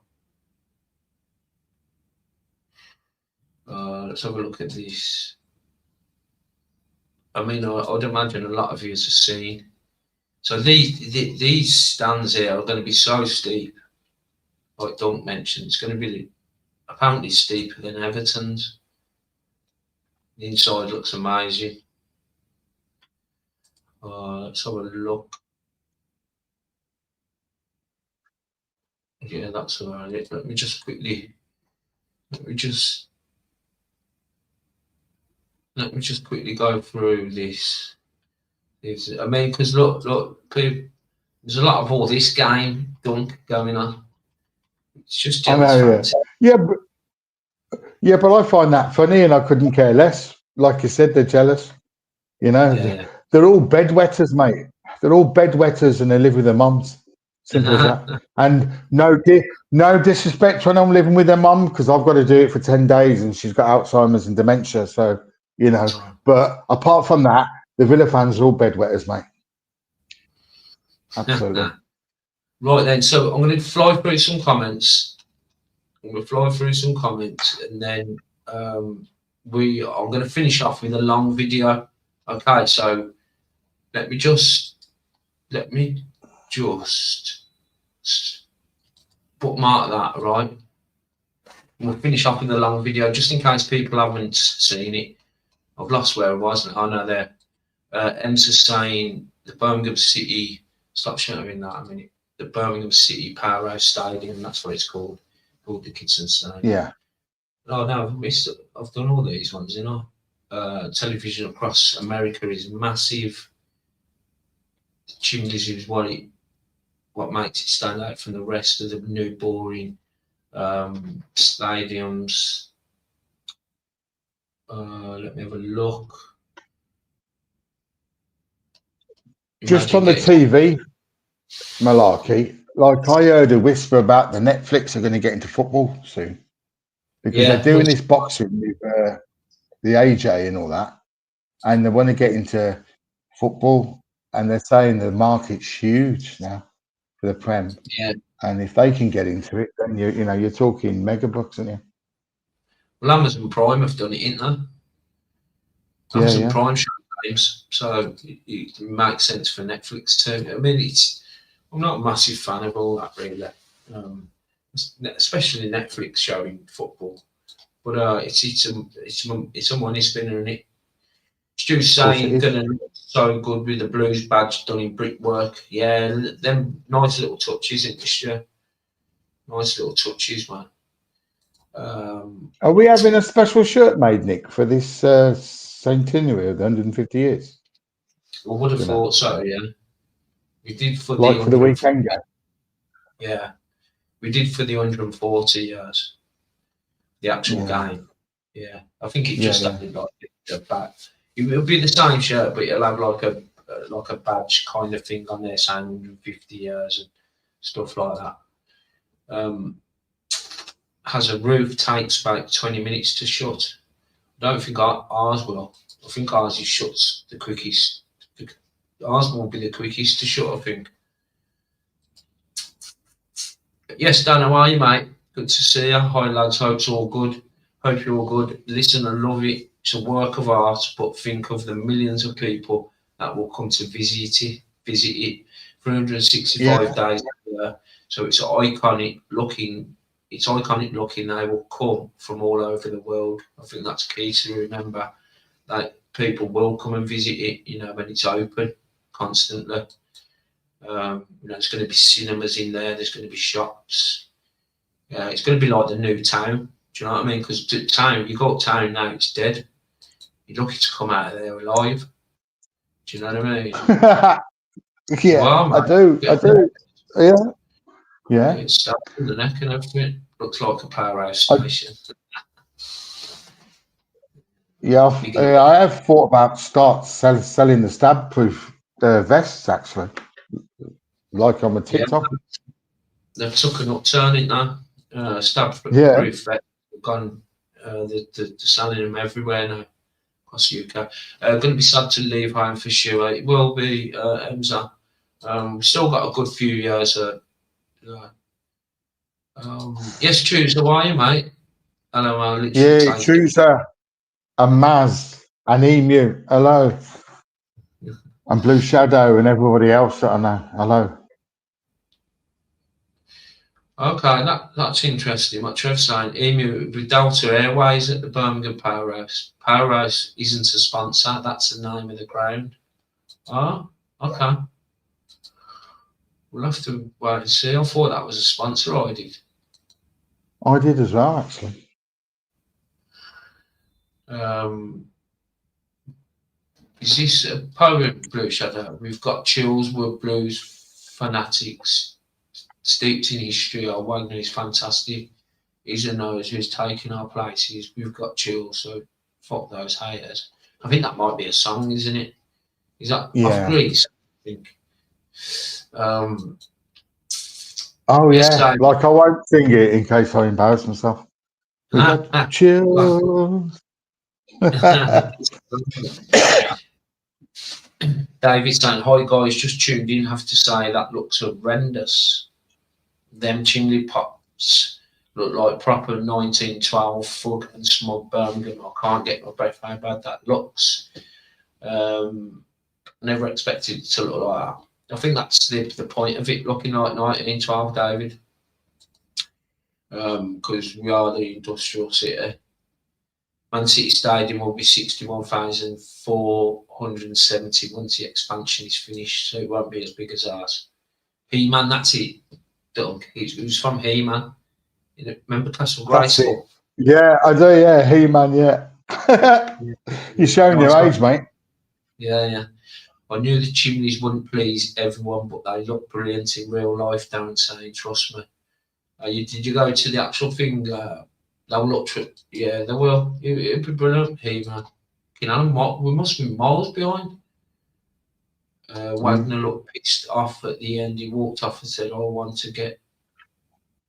Let's have a look at this. I mean, I'd imagine a lot of you have seen. So these stands here are going to be so steep. Like Dunk mentioned, it's going to be apparently steeper than Everton's. The inside looks amazing. Let's have a look. Yeah, that's about it. Let me just quickly go through this. I mean, because look, people, there's a lot of all this game Dunk going on. It's just jealous fans. Yeah, but I find that funny, and I couldn't care less. Like you said, they're jealous. You know, they're all bedwetters, mate. They're all bedwetters, and they live with their mums. Simple as that. And no disrespect when I'm living with their mum, because I've got to do it for 10 days, and she's got Alzheimer's and dementia. So, you know, but apart from that, the Villa fans are all bedwetters, mate. Absolutely. Right then, so I'm going to fly through some comments. And then I'm going to finish off with a long video. Okay, so let me just bookmark that, right? we'll finish off in the long video, just in case people haven't seen it. I've lost where I was. I know there. Emsa's saying the Birmingham City, stop shouting that a minute. The Birmingham City Powerhouse Stadium, that's what it's called Dickinson Stadium. Yeah. Oh no, I've done all these ones, you know. Television across America is massive. The chimneys is what makes it stand out from the rest of the new boring stadiums. Let me have a look. Just on the TV malarkey, like I heard a whisper about the Netflix are going to get into football soon because they're doing this boxing with the AJ and all that, and they want to get into football, and they're saying the market's huge now for the Prem. Yeah. And if they can get into it, then you're talking mega bucks, aren't you? Well, Amazon Prime have done it, ain't they? Amazon Prime show games, so it makes sense for Netflix too. I mean, I'm not a massive fan of all that really, especially Netflix showing football. But it's a money spinner, isn't it? Stu's saying gonna look so good with the Blues badge done in brickwork. Yeah, them nice little touches, isn't it, Stu? Nice little touches, man. Are we having a special shirt made, Nick, for this centenary of the 150 years? I would have thought so, yeah. We did for like for the weekend game. Yeah, we did for the 140 years. The actual game. Yeah, I think it just added like a badge. It'll be the same shirt, but it'll have like a badge kind of thing on there saying 150 years and stuff like that. Has a roof, takes about 20 minutes to shut. I don't think ours will. I think ours is shuts the quickest. Ours will be the quickest to shut, I think. Yes, Dan, how are you, mate? Good to see you. Hi, lads. Hope it's all good. Hope you're all good. Listen, I love it. It's a work of art, but think of the millions of people that will come to visit it 365 days a year. So it's iconic looking. It's iconic looking. They will come from all over the world. I think that's key to remember, that people will come and visit it, when it's open constantly. There's going to be cinemas in there. There's going to be shops. It's going to be like the new town. Do you know what I mean? Because town, you go uptown now, it's dead. You're lucky to come out of there alive. Do you know what I mean? Yeah, well, I do. Yeah. It's stabbed in the neck and everything. Looks like a powerhouse station. I have thought about selling the stab-proof vests, actually, like on the TikTok. They've took an upturn in that. Stab-proof vest. They've gone. They're selling them everywhere now across the UK. Going to be sad to leave home for sure. It will be, Emsa. We've still got a good few years. Yes, Choose, how are you, mate? Hello, Chooser, a Maz, an Emu, hello. And Blue Shadow and everybody else that I know, hello. Okay, that's interesting. What Trev's saying, Emu with Delta Airways at the Birmingham Powerhouse. Powerhouse isn't a sponsor, that's the name of the ground. Oh, okay. We'll have to wait and see. I thought that was a sponsor. I did as well, actually. Is this a poem, Blue Shadow? We've got chills, we're blues fanatics, steeped in history. Our Wagner is fantastic. He's a nose who's taking our places. We've got chills, so fuck those haters. I think that might be a song, isn't it? Is that off Greece? I think. Like I won't sing it in case I embarrass myself. We got chills. David saying, hi guys, just tuned in, have to say that looks horrendous. Them chimney pots look like proper 1912 Fug and Smug Birmingham. I can't get my breath how bad that looks. Never expected it to look like that. I think that's the point of it looking like 1912, David. because we are the industrial city. Man City Stadium will be 61,470 once the expansion is finished, so it won't be as big as ours. He-Man, that's it, Doug. Who's from He-Man? Remember Castle That's it. Grayskull? Yeah, I do. Yeah, He-Man. Yeah. You're showing your age, mate. Yeah. I knew the chimneys wouldn't please everyone, but they look brilliant in real life, Darren saying, trust me. Did you go to the actual thing? They'll look yeah, they will. It'd be brilliant, He-Man. You know, we must be miles behind. Wagner looked pissed off at the end. He walked off and said, I want to get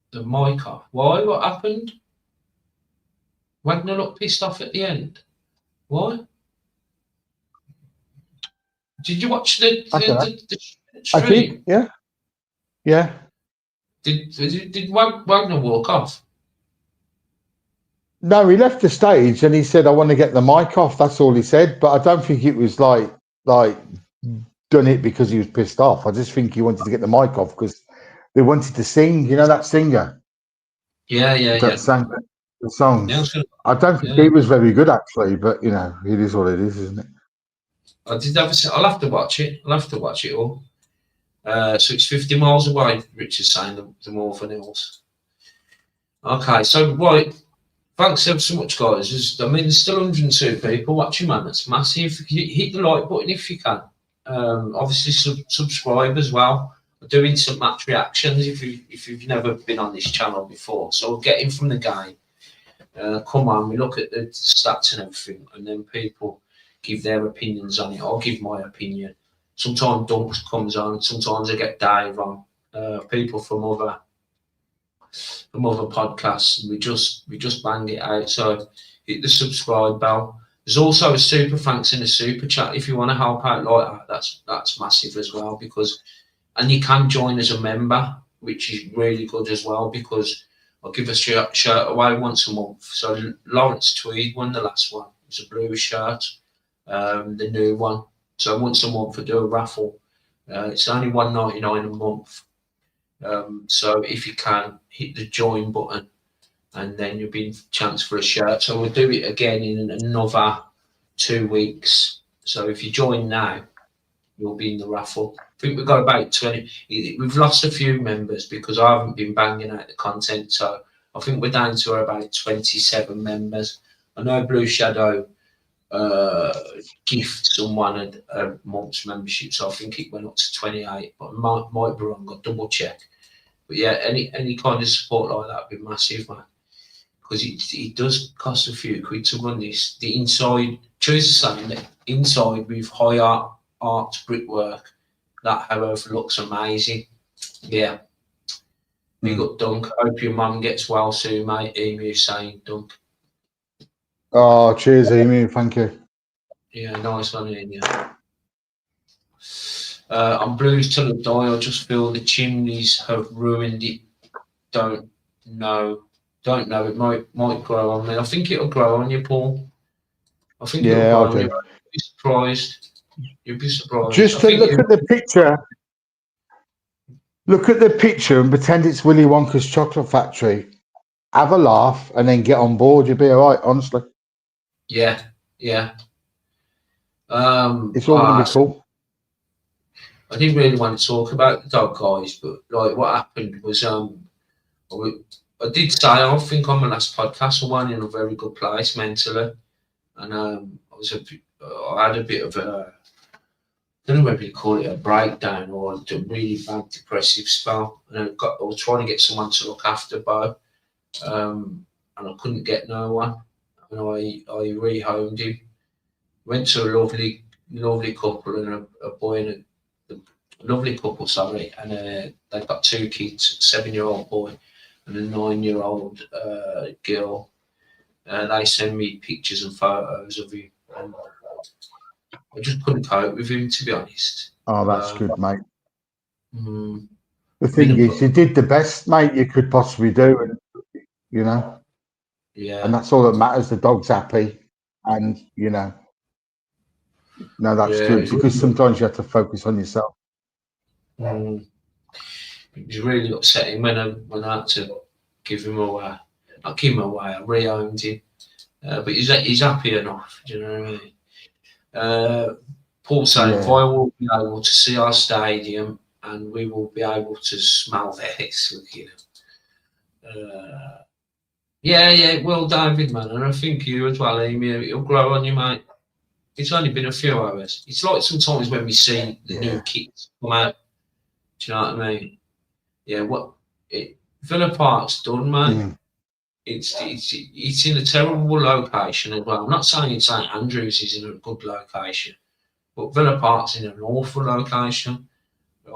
the mic off. Why? What happened? Wagner looked pissed off at the end. Why? Did you watch the stream? I did, yeah. Yeah. Did Wagner walk off? No, he left the stage and he said, I want to get the mic off. That's all he said. But I don't think it was like done it because he was pissed off. I just think he wanted to get the mic off because they wanted to sing, you know, that singer. Yeah. Sang the songs. Yeah, I don't think he was very good actually, but you know, it is what it is, isn't it? I'll have to watch it. I'll have to watch it all. So it's 50 miles away, Richard's saying, the Morven Hills. Okay, so right. Thanks ever so much, guys. There's still 102 people watching, man. That's massive. Hit the like button if you can. Obviously, subscribe as well. We're doing some match reactions if you've never been on this channel before. So we're getting from the game. Come on, we look at the stats and everything, and then people give their opinions on it. I'll give my opinion. Sometimes Duncan comes on. Sometimes I get Dave on. People from other podcasts, and we just bang it out. So hit the subscribe bell. There's also a super thanks and a super chat if you want to help out like that. That's massive as well, and you can join as a member, which is really good as well, because I'll give a shirt away once a month. So Lawrence Tweed won the last one. It's a blue shirt, the new one. So once a month I do a raffle. It's only $1.99 a month. So if you can, hit the join button, and then you'll be in chance for a shirt. So we'll do it again in another 2 weeks. So if you join now, you'll be in the raffle. I think we've got about 20. We've lost a few members because I haven't been banging out the content. So I think we're down to about 27 members. I know Blue Shadow gift someone a month's membership, so I think it went up to 28, but might be wrong. Got double check. But yeah, any kind of support like that would be massive, man, because it does cost a few quid to run this. The inside, choose the same, the inside with high art brickwork, that however looks amazing. Yeah. Big up, Dunk. Hope your mum gets well soon, mate. Emu saying, Dunk. Oh, cheers, Emu. Thank you. Yeah, nice one, Emu. I'm blues till I die. I just feel the chimneys have ruined it. Don't know. It might grow on me. I think it'll grow on you, Paul. I think it'll grow on you. You'll be surprised. You'll be surprised. Just to look at the picture. Look at the picture and pretend it's Willy Wonka's chocolate factory. Have a laugh and then get on board. You'll be all right, honestly. Yeah. It's all going to be cool. I didn't really want to talk about the dog, guys, but like what happened was I did say, I think on my last podcast, I wasn't in a very good place mentally, and I had a bit of a, I don't know whether you call it a breakdown or a really bad depressive spell, and I was trying to get someone to look after Bo, and I couldn't get no one, and I rehomed him. Went to a lovely couple and a boy and a lovely couple, sorry, and they've got 2 kids, a 7-year-old boy and a 9-year-old girl. They send me pictures and photos of him, and I just couldn't cope with him, to be honest. Oh, that's good, mate. The thing is, you did the best, mate, you could possibly do, and you know, and that's all that matters. The dog's happy, and you know, no, that's good, because sometimes you have to focus on yourself. It was really upsetting when I had to give him away. Not give him away. I re-owned him, but he's happy enough. Do you know what I mean? Paul saying, Yeah. "Boy, will be able to see our stadium, and we will be able to smell this." You know. Yeah, well, David, man, and I think you as well, Amy. It'll grow on you, mate. It's only been a few hours. It's like sometimes when we see the new kits come out. Do you know what I mean? Yeah, Villa Park's done, mate. Mm. It's in a terrible location as well. I'm not saying St Andrews is in a good location, but Villa Park's in an awful location. You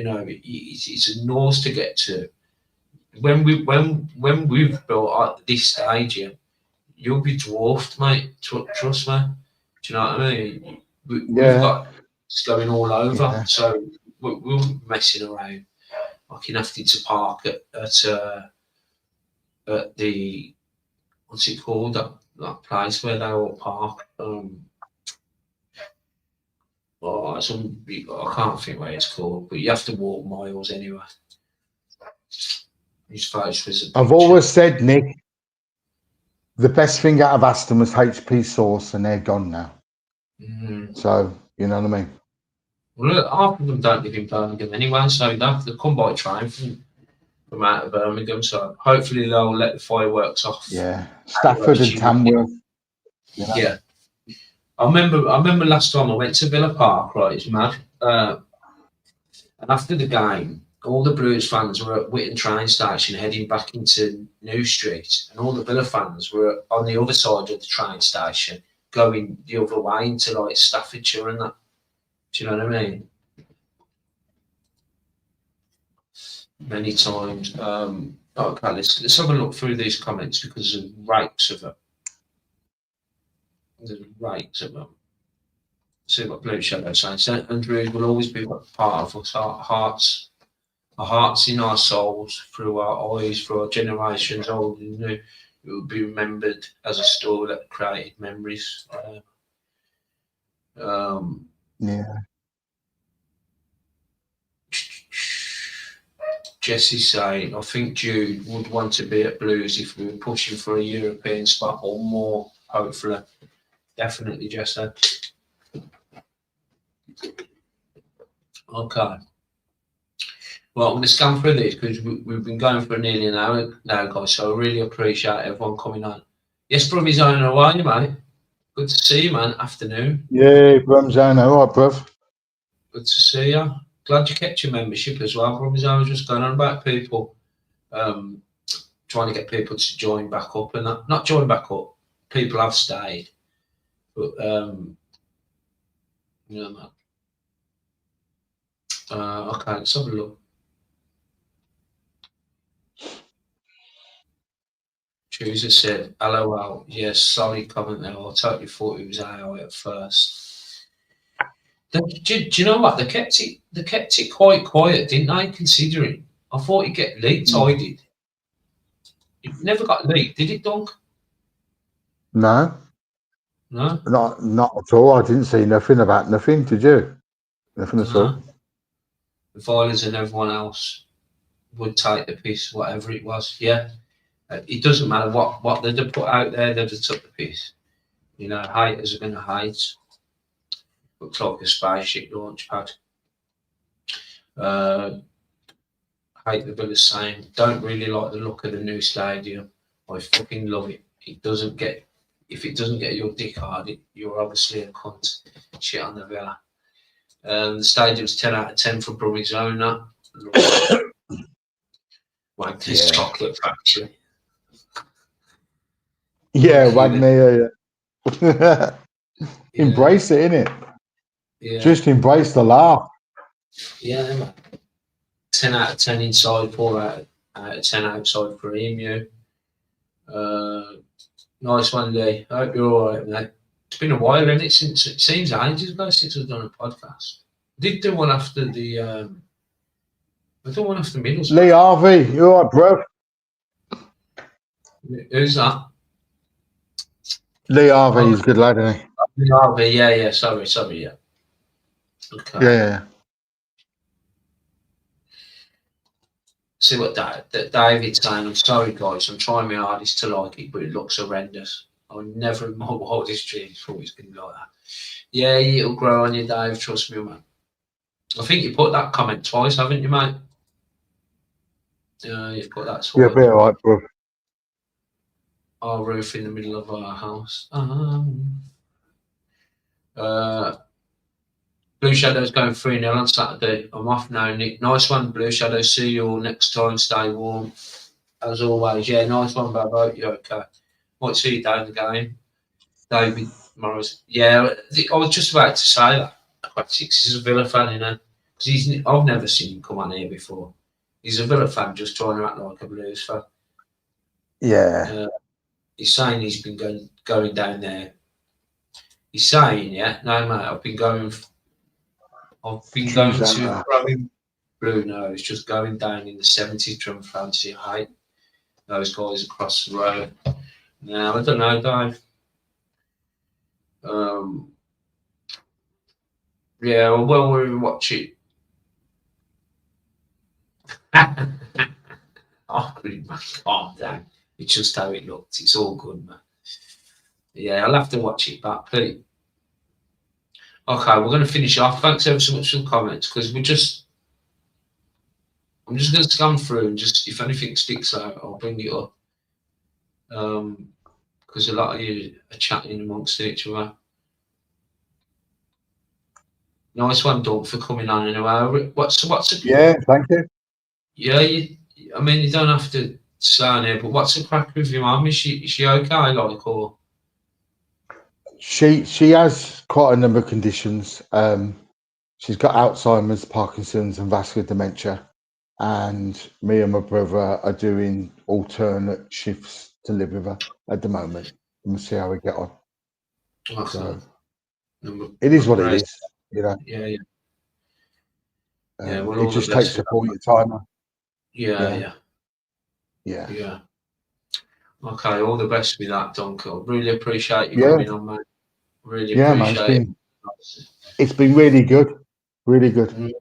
know, it's a nose to get to. When we've built this stadium, you'll be dwarfed, mate. Trust me. Do you know what I mean? We've got it's going all over, so we're messing around. Like you have to park at the what's it called, that place where they all park. I can't think what it's called, but you have to walk miles anyway. I've always said, Nick, the best thing out of Aston was HP Sauce, and they're gone now. So, you know what I mean? Well, half of them don't live in Birmingham anyway, so they have to come by train from out of Birmingham. So hopefully they'll let the fireworks off. Yeah, Stafford and Tamworth. You know? Yeah. I remember last time I went to Villa Park, right, it's mad. And after the game, all the Blues fans were at Whitton train station heading back into New Street, and all the Villa fans were on the other side of the train station going the other way into like Staffordshire and that. Do you know what I mean? Many times. Okay, let's have a look through these comments because there's rakes of them. There's rakes of them. See what Blue Shadow saying. St Andrews will always be part of us, our hearts in our souls, through our eyes, through our generations old and new. It will be remembered as a store that created memories. Yeah. Jesse's saying, I think Jude would want to be at Blues if we were pushing for a European spot or more, hopefully. Definitely, Jesse. Okay. Well, I'm going to scan through these because we've been going for nearly an hour now, guys, so I really appreciate everyone coming on. Yes, Brummy's on the way, mate. Good to see you, man. Afternoon. Yeah, Brumzone. All right, bruv. Good to see you. Glad you kept your membership as well, Brummy's. I was just going on about people, trying to get people to join back up and that. Not join back up. People have stayed. But, you know, man. Okay, let's have a look. Chooser said, LOL. Yes, sorry comment there. I totally thought it was AI at first. Do you know what? They kept it quite quiet, didn't they? Considering I thought it'd get leaked. I did. It never got leaked, did it, Dunk? No. No. Not at all. I didn't see nothing about nothing. Did you? Nothing at all. The violence and everyone else would take the piss, whatever it was. Yeah. It doesn't matter what they put out there, they just took the piss. You know, haters are going to hate. Looks like a spaceship launch pad. Hate the Villa saying, don't really like the look of the new stadium. I fucking love it. If it doesn't get your dick hard, you're obviously a cunt. Shit on the Villa. The stadium's 10 out of 10 for Brummy's owner. Like this chocolate factory. Yeah, Wagner. Yeah. Embrace it, innit? Yeah. Just embrace the laugh. Yeah, man. 10 out of 10 inside, 4 out of 10 outside for Emu. Nice one, Lee. I hope you're all right, mate. It's been a while, isn't it? Since it seems ages ago since we've done a podcast. I did do one after the. I did one after Middlesbrough. Lee Harvey, you all right, bro? Who's that? Lee Harvey, he's a good lad, isn't he? Lee Harvey, yeah. Sorry, yeah. Okay. Yeah. see what David's saying. I'm sorry, guys. I'm trying my hardest to like it, but it looks horrendous. I would never in my wildest dreams thought it's going to be like that. Yeah, it'll grow on you, Dave. Trust me, man. I think you put that comment twice, haven't you, mate? Yeah, you've put that Yeah, twice. be all right, bro. Our roof in the middle of our house. Blue Shadows going 3-0 on Saturday. I'm off now, Nick. Nice one, Blue Shadows. See you all next time. Stay warm. As always, yeah, nice one, Bob. Hope you're okay. Might see you down the game. David Morris. Yeah, I was just about to say that. Six is a Villa fan, you know. Because I've never seen him come on here before. He's a Villa fan just trying to act like a Blues fan. Yeah. He's saying he's been going down there. He's saying, yeah, no, mate, I've been going to growing blue. No, it's just going down in the 70s from fancy height. Those guys across the road. Now, I don't know, Dave. Yeah, well, we'll watch it. Oh, man, calm down. It's just how it looked. It's all good, man. Yeah, I'll have to watch it back, Pete. Okay, we're going to finish off. Thanks ever so much for the comments, because I'm just going to scan through and just, if anything sticks out, I'll bring it up. Because a lot of you are chatting amongst each other. Nice one, Doug, for coming on anyway. What's the Yeah, thank you. Yeah, I mean, you don't have to say here, but what's the crack with your mum? Is she okay, like, or? She has quite a number of conditions. She's got Alzheimer's, Parkinson's, and vascular dementia. And me and my brother are doing alternate shifts to live with her at the moment. We'll see how we get on. Okay. So it is what it is, you know. Yeah. Well, it just takes up all your time. Yeah. Okay, all the best with that, Duncan. Really appreciate you coming on, mate. Really appreciate it. It's been really good. Really good.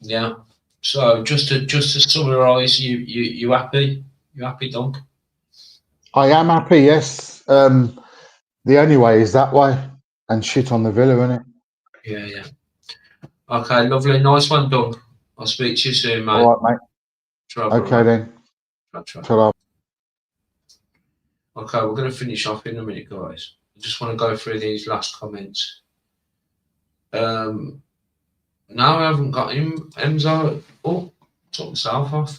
Yeah. So just to summarise, you happy? You happy, Duncan? I am happy, yes. The only way is that way, and shit on the Villa, isn't it? Yeah. Okay, lovely, nice one, Doug. I'll speak to you soon, mate. All right, mate. Okay, then. Ta-ra. Okay, we're going to finish off in a minute, guys. I just want to go through these last comments. Now I haven't got him. Emzo. Oh, took myself off.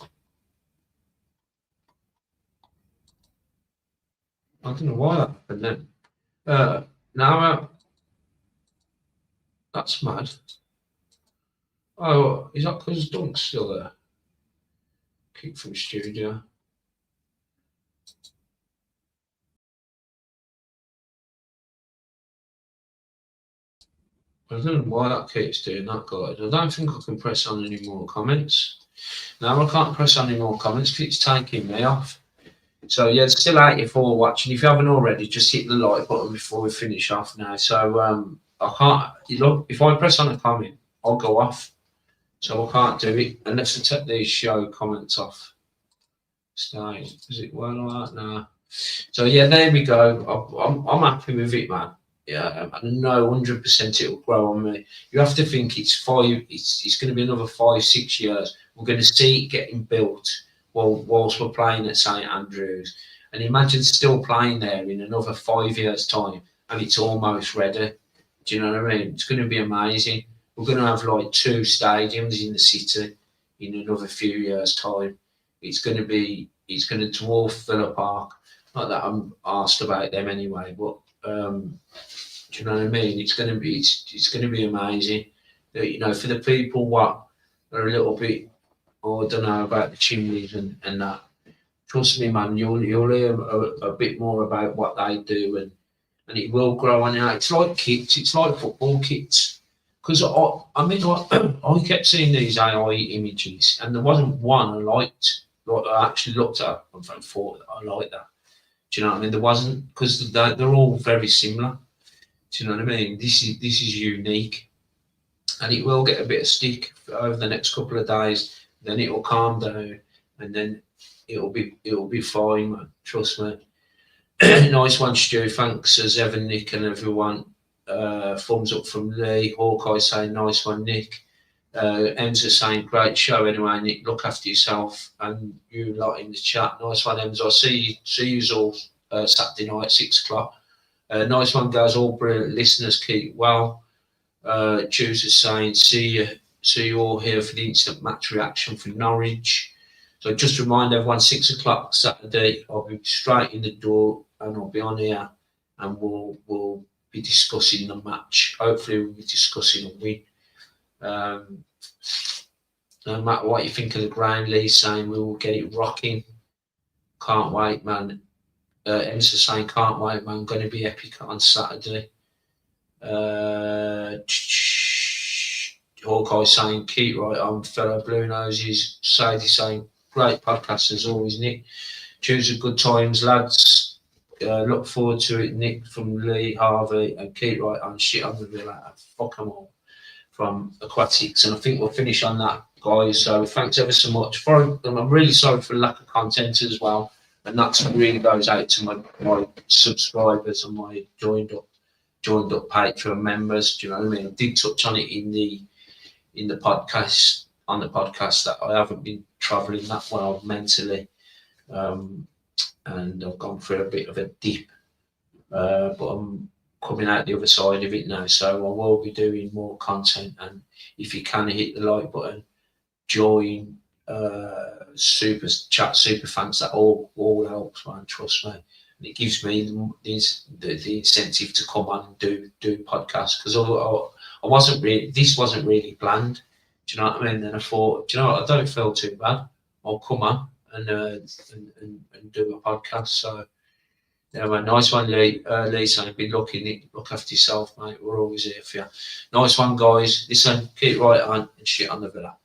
I don't know why that happened then. Now that's mad. Oh, is that because Dunk's still there? Kick from studio. I don't know why that keeps doing that, guys. I don't think I can press on any more comments. Now I can't press on any more comments because it's taking me off. So yeah, it's still 84 watching. If you haven't already, just hit the like button before we finish off now. So I can't, look, if I press on a comment, I'll go off. So I can't do it unless I take these show comments off. Stay. Does it work like that? No. So yeah, there we go. I'm happy with it, man. Yeah, I know 100% it'll grow on me. You have to think it's going to be another 5-6 years. We're going to see it getting built whilst we're playing at St Andrews. And imagine still playing there in another 5 years' time and it's almost ready. Do you know what I mean? It's going to be amazing. We're going to have like 2 stadiums in the city in another few years' time. It's going to dwarf Villa Park. Not that I'm asked about them anyway, but do you know what I mean? It's going to be amazing. You know, for the people what are a little bit, I don't know about the chimneys and that. Trust me, man, you'll hear a bit more about what they do, and it will grow on out. It's like kits. It's like football kits. Because I kept seeing these AI images, and there wasn't one I liked. Like I actually looked at and thought I like that. Do you know what I mean? There wasn't, because they're all very similar. Do you know what I mean? This is unique, and it will get a bit of stick over the next couple of days. Then it will calm down, and then it'll be fine, man. Trust me. Nice one, Stu. Thanks as ever, Nick, and everyone. Thumbs up from Lee. Hawkeye saying nice one, Nick. Emza saying great show anyway, Nick. Look after yourself, and you lot in the chat. Nice one, Emza. I'll see you all Saturday night, 6 o'clock. Nice one, guys. All brilliant listeners. Keep well. Choose saying see you all here for the instant match reaction from Norwich. So just remind everyone, 6 o'clock Saturday, I'll be straight in the door and I'll be on here, and we'll be discussing the match. Hopefully we'll be discussing a win. No matter what you think of the ground, Lee's saying we will get it rocking. Can't wait, man. Emsa saying can't wait, man. Going to be epic on Saturday. Hawkeye saying keep right on, fellow Blue Noses. Sadie saying great podcast as always, Nick. Choose a good times, lads. Look forward to it, Nick from Lee Harvey, and keep right on. Shit on the villa. Fuck them all from Aquatics, and I think we'll finish on that, guys. So thanks ever so much. I'm really sorry for the lack of content as well, and that really goes out to my subscribers and my joined up Patreon members. Do you know what I mean? I did touch on it in the podcast, that I haven't been travelling that well mentally, and I've gone through a bit of a dip, but I'm coming out the other side of it now, so I will be doing more content. And if you can, hit the like button, join super fans, that all helps, man. Trust me, and it gives me the incentive to come on and do podcasts, because this wasn't really planned. Do you know what I mean? Then I thought, do you know what, I don't feel too bad, I'll come on and do a podcast. So yeah, man, nice one, Lee. Lee saying, be lucky, Nick. Look after yourself, mate. We're always here for you. Nice one, guys. Listen, keep right on and shit on the villa.